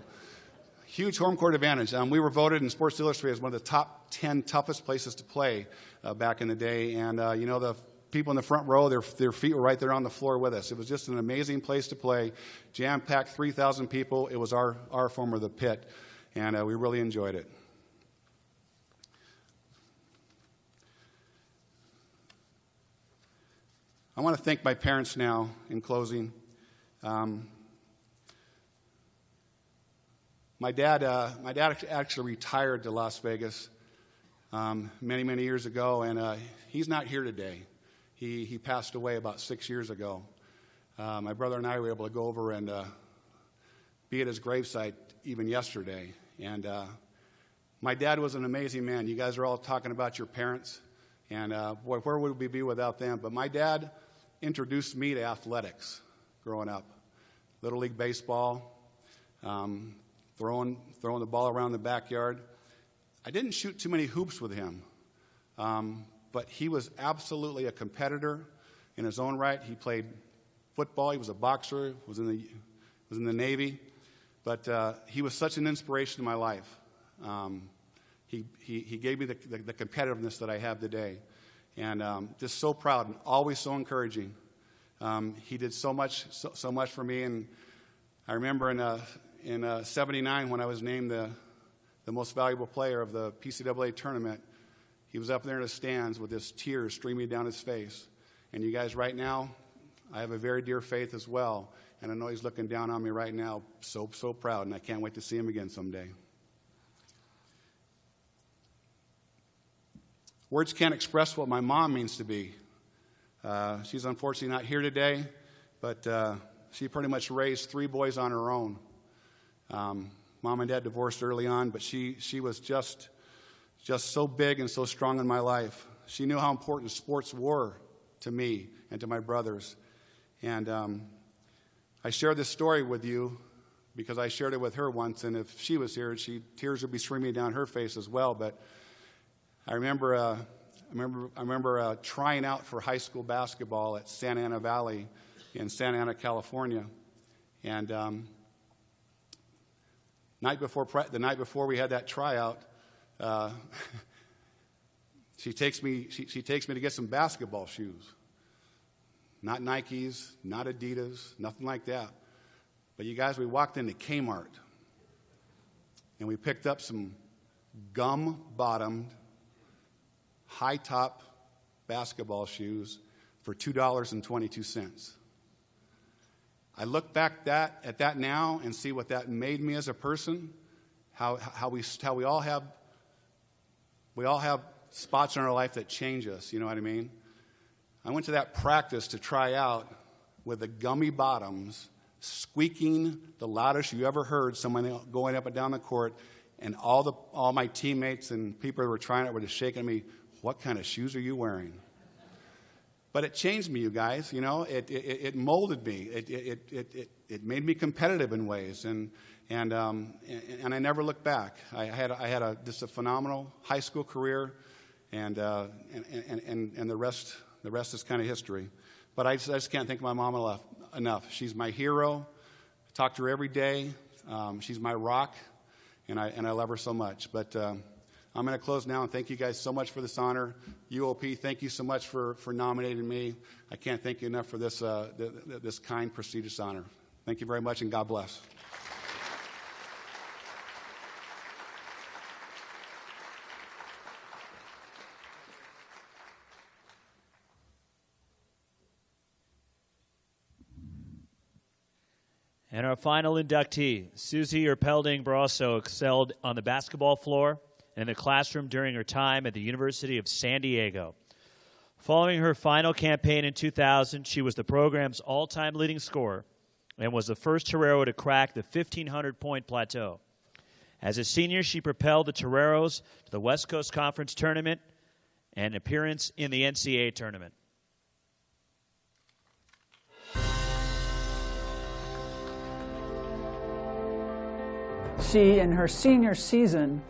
S19: Huge home court advantage. We were voted in Sports Illustrated as one of the top 10 toughest places to play back in the day. And, the people in the front row, their feet were right there on the floor with us. It was just an amazing place to play. Jam-packed, 3,000 people. It was our form of the pit, and we really enjoyed it. I want to thank my parents now in closing. One My dad actually retired to Las Vegas many, many years ago, and he's not here today. He passed away about 6 years ago. My brother and I were able to go over and be at his gravesite even yesterday. And my dad was an amazing man. You guys are all talking about your parents, and boy, where would we be without them? But my dad introduced me to athletics growing up. Little League baseball, throwing the ball around the backyard. I didn't shoot too many hoops with him, but he was absolutely a competitor in his own right. He played football. He was a boxer. Was in the Navy, but he was such an inspiration to my life. He gave me the competitiveness that I have today, and just so proud and always so encouraging. He did so much for me, and I remember in '79 when I was named the most valuable player of the PCAA tournament, he was up there in the stands with his tears streaming down his face. And you guys, right now, I have a very dear Faith as well, and I know he's looking down on me right now, so proud, and I can't wait to see him again someday. Words can't express what my mom means to me. She's unfortunately not here today, but she pretty much raised 3 boys on her own. Mom and Dad divorced early on, but she was just so big and so strong in my life. She knew how important sports were to me and to my brothers. And I share this story with you because I shared it with her once, and if she was here, tears would be streaming down her face as well. But I remember trying out for high school basketball at Santa Ana Valley in Santa Ana, California, and the night before we had that tryout, she takes me to get some basketball shoes. Not Nikes, not Adidas, nothing like that. But you guys, we walked into Kmart, and we picked up some gum-bottomed, high-top basketball shoes for $2.22. I look back at that now and see what that made me as a person. How we all have spots in our life that change us. You know what I mean? I went to that practice to try out with the gummy bottoms, squeaking the loudest you ever heard. Someone going up and down the court, and all my teammates and people who were trying it were just shaking me. What kind of shoes are you wearing? But it changed me, you guys. You know, it molded me. It made me competitive in ways, and I never looked back. I had just a phenomenal high school career, and the rest is kind of history. But I just can't thank my mom enough. She's my hero. I talk to her every day. She's my rock, and I love her so much. But I'm going to close now, and thank you guys so much for this honor. UOP, thank you so much for nominating me. I can't thank you enough for this this kind, prestigious honor. Thank you very much, and God bless.
S2: And our final inductee, Susie Erpelding Brasso, excelled on the basketball floor and in the classroom during her time at the University of San Diego. Following her final campaign in 2000, she was the program's all-time leading scorer and was the first Torero to crack the 1,500-point plateau. As a senior, she propelled the Toreros to the West Coast Conference Tournament and appearance in the NCAA tournament.
S20: She, in her senior season,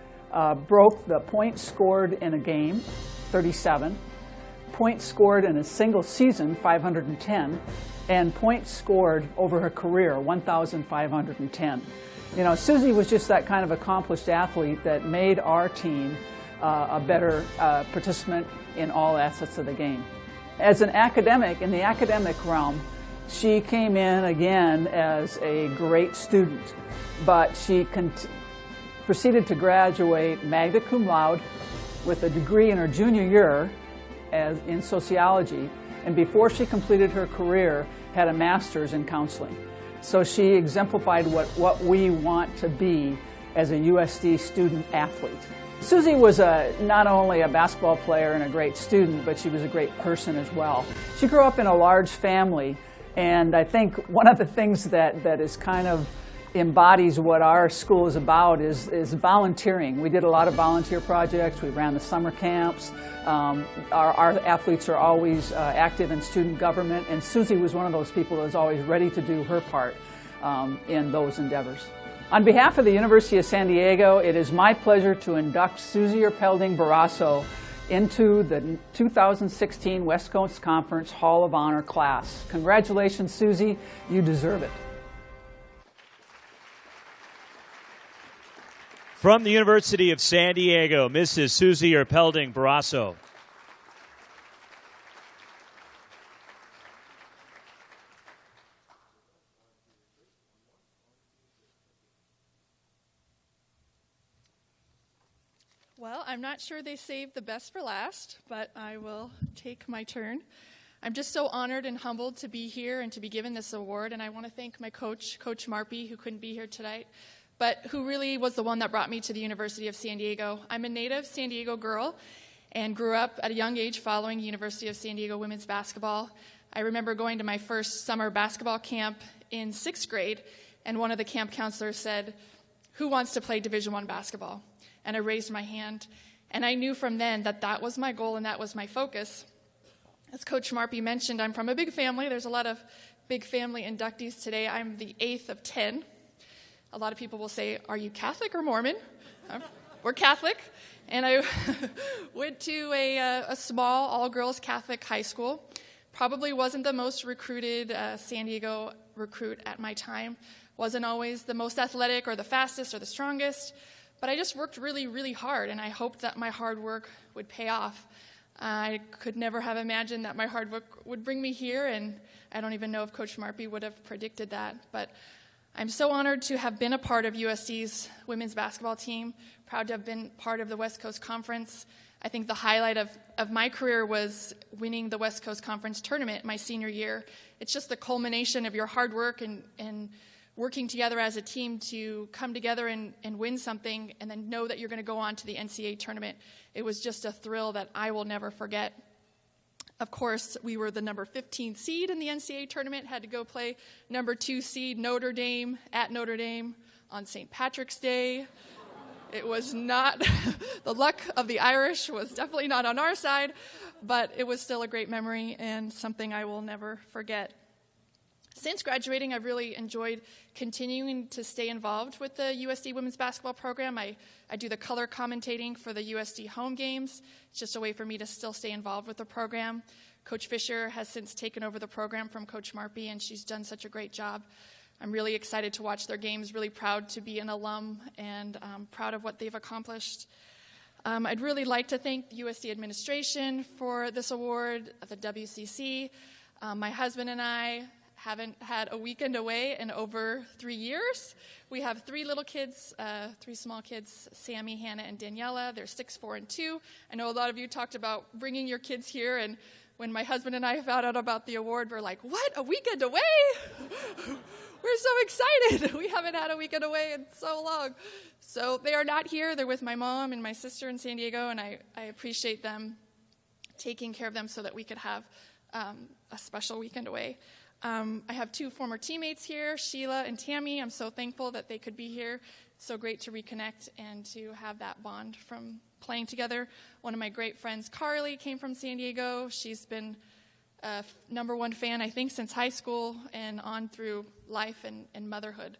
S20: broke the points scored in a game, 37, points scored in a single season, 510, and points scored over her career, 1,510. You know, Susie was just that kind of accomplished athlete that made our team a better participant in all assets of the game. As an academic, in the academic realm, she came in again as a great student, but she proceeded to graduate magna cum laude with a degree in her junior year in sociology, and before she completed her career, had a master's in counseling. So she exemplified what we want to be as a USD student athlete. Susie was not only a basketball player and a great student, but she was a great person as well. She grew up in a large family, and I think one of the things that is kind of embodies what our school is about is volunteering. We did a lot of volunteer projects. We ran the summer camps. Our athletes are always active in student government, and Susie was one of those people that was always ready to do her part in those endeavors. On behalf of the University of San Diego, it is my pleasure to induct Susie Erpelding Barrasso into the 2016 West Coast Conference Hall of Honor class. Congratulations, Susie. You deserve it.
S2: From the University of San Diego, Mrs. Susie Erpelding Barrasso.
S21: Well, I'm not sure they saved the best for last, but I will take my turn. I'm just so honored and humbled to be here and to be given this award, and I want to thank my coach, Coach Marpy, who couldn't be here tonight, but who really was the one that brought me to the University of San Diego. I'm a native San Diego girl and grew up at a young age following University of San Diego women's basketball. I remember going to my first summer basketball camp in 6th grade, and one of the camp counselors said, "Who wants to play Division I basketball?" And I raised my hand, and I knew from then that that was my goal and that was my focus. As Coach Marpy mentioned, I'm from a big family. There's a lot of big family inductees today. I'm the 8th of 10. A lot of people will say, "Are you Catholic or Mormon?" We're Catholic. And I went to a small all-girls Catholic high school. Probably wasn't the most recruited San Diego recruit at my time. Wasn't always the most athletic or the fastest or the strongest. But I just worked really, really hard, and I hoped that my hard work would pay off. I could never have imagined that my hard work would bring me here, and I don't even know if Coach Marpy would have predicted that. But I'm so honored to have been a part of USD's women's basketball team, proud to have been part of the West Coast Conference. I think the highlight of my career was winning the West Coast Conference tournament my senior year. It's just the culmination of your hard work and working together as a team to come together and win something and then know that you're going to go on to the NCAA tournament. It was just a thrill that I will never forget. Of course, we were the number 15 seed in the NCAA tournament, had to go play number 2 seed Notre Dame at Notre Dame on St. Patrick's Day. It was not, the luck of the Irish was definitely not on our side, but it was still a great memory and something I will never forget. Since graduating, I've really enjoyed continuing to stay involved with the USD women's basketball program. I do the color commentating for the USD home games. It's just a way for me to still stay involved with the program. Coach Fisher has since taken over the program from Coach Marpy, and she's done such a great job. I'm really excited to watch their games, really proud to be an alum, and proud of what they've accomplished. I'd really like to thank the USD administration for this award, the WCC. My husband and I haven't had a weekend away in over 3 years. We have 3 little kids, 3 small kids, Sammy, Hannah, and Daniela. They're 6, 4, and 2. I know a lot of you talked about bringing your kids here, and when my husband and I found out about the award, we're like, what, a weekend away? We're so excited. We haven't had a weekend away in so long. So they are not here. They're with my mom and my sister in San Diego, and I appreciate them taking care of them so that we could have a special weekend away. I have 2 former teammates here, Sheila and Tammy. I'm so thankful that they could be here. It's so great to reconnect and to have that bond from playing together. One of my great friends, Carly, came from San Diego. She's been a #1 fan, I think, since high school and on through life and motherhood.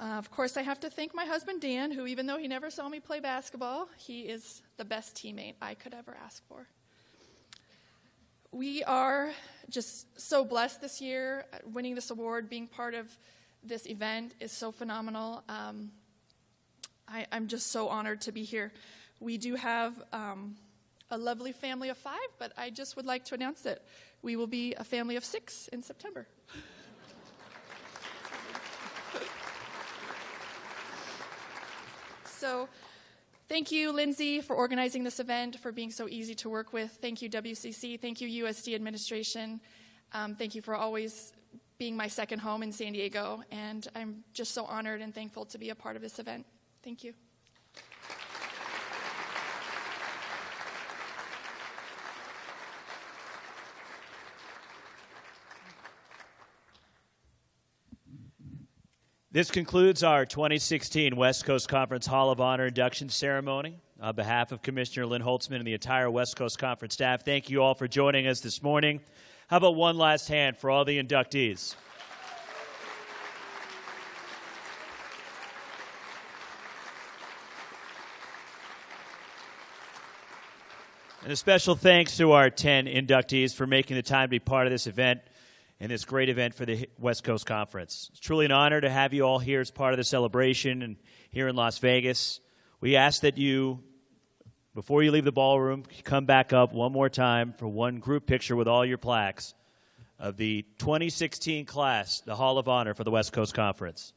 S21: Of course, I have to thank my husband, Dan, who, even though he never saw me play basketball, he is the best teammate I could ever ask for. We are just so blessed this year. Winning this award, being part of this event is so phenomenal. I'm just so honored to be here. We do have a lovely family of 5, but I just would like to announce that we will be a family of 6 in September. So thank you, Lindsay, for organizing this event, for being so easy to work with. Thank you, WCC. Thank you, USD administration. Thank you for always being my second home in San Diego. And I'm just so honored and thankful to be a part of this event. Thank you.
S2: This concludes our 2016 West Coast Conference Hall of Honor induction ceremony. On behalf of Commissioner Lynn Holtzman and the entire West Coast Conference staff, thank you all for joining us this morning. How about one last hand for all the inductees? And a special thanks to our 10 inductees for making the time to be part of this event and this great event for the West Coast Conference. It's truly an honor to have you all here as part of the celebration and here in Las Vegas. We ask that you, before you leave the ballroom, come back up one more time for one group picture with all your plaques of the 2016 class, the Hall of Honor for the West Coast Conference.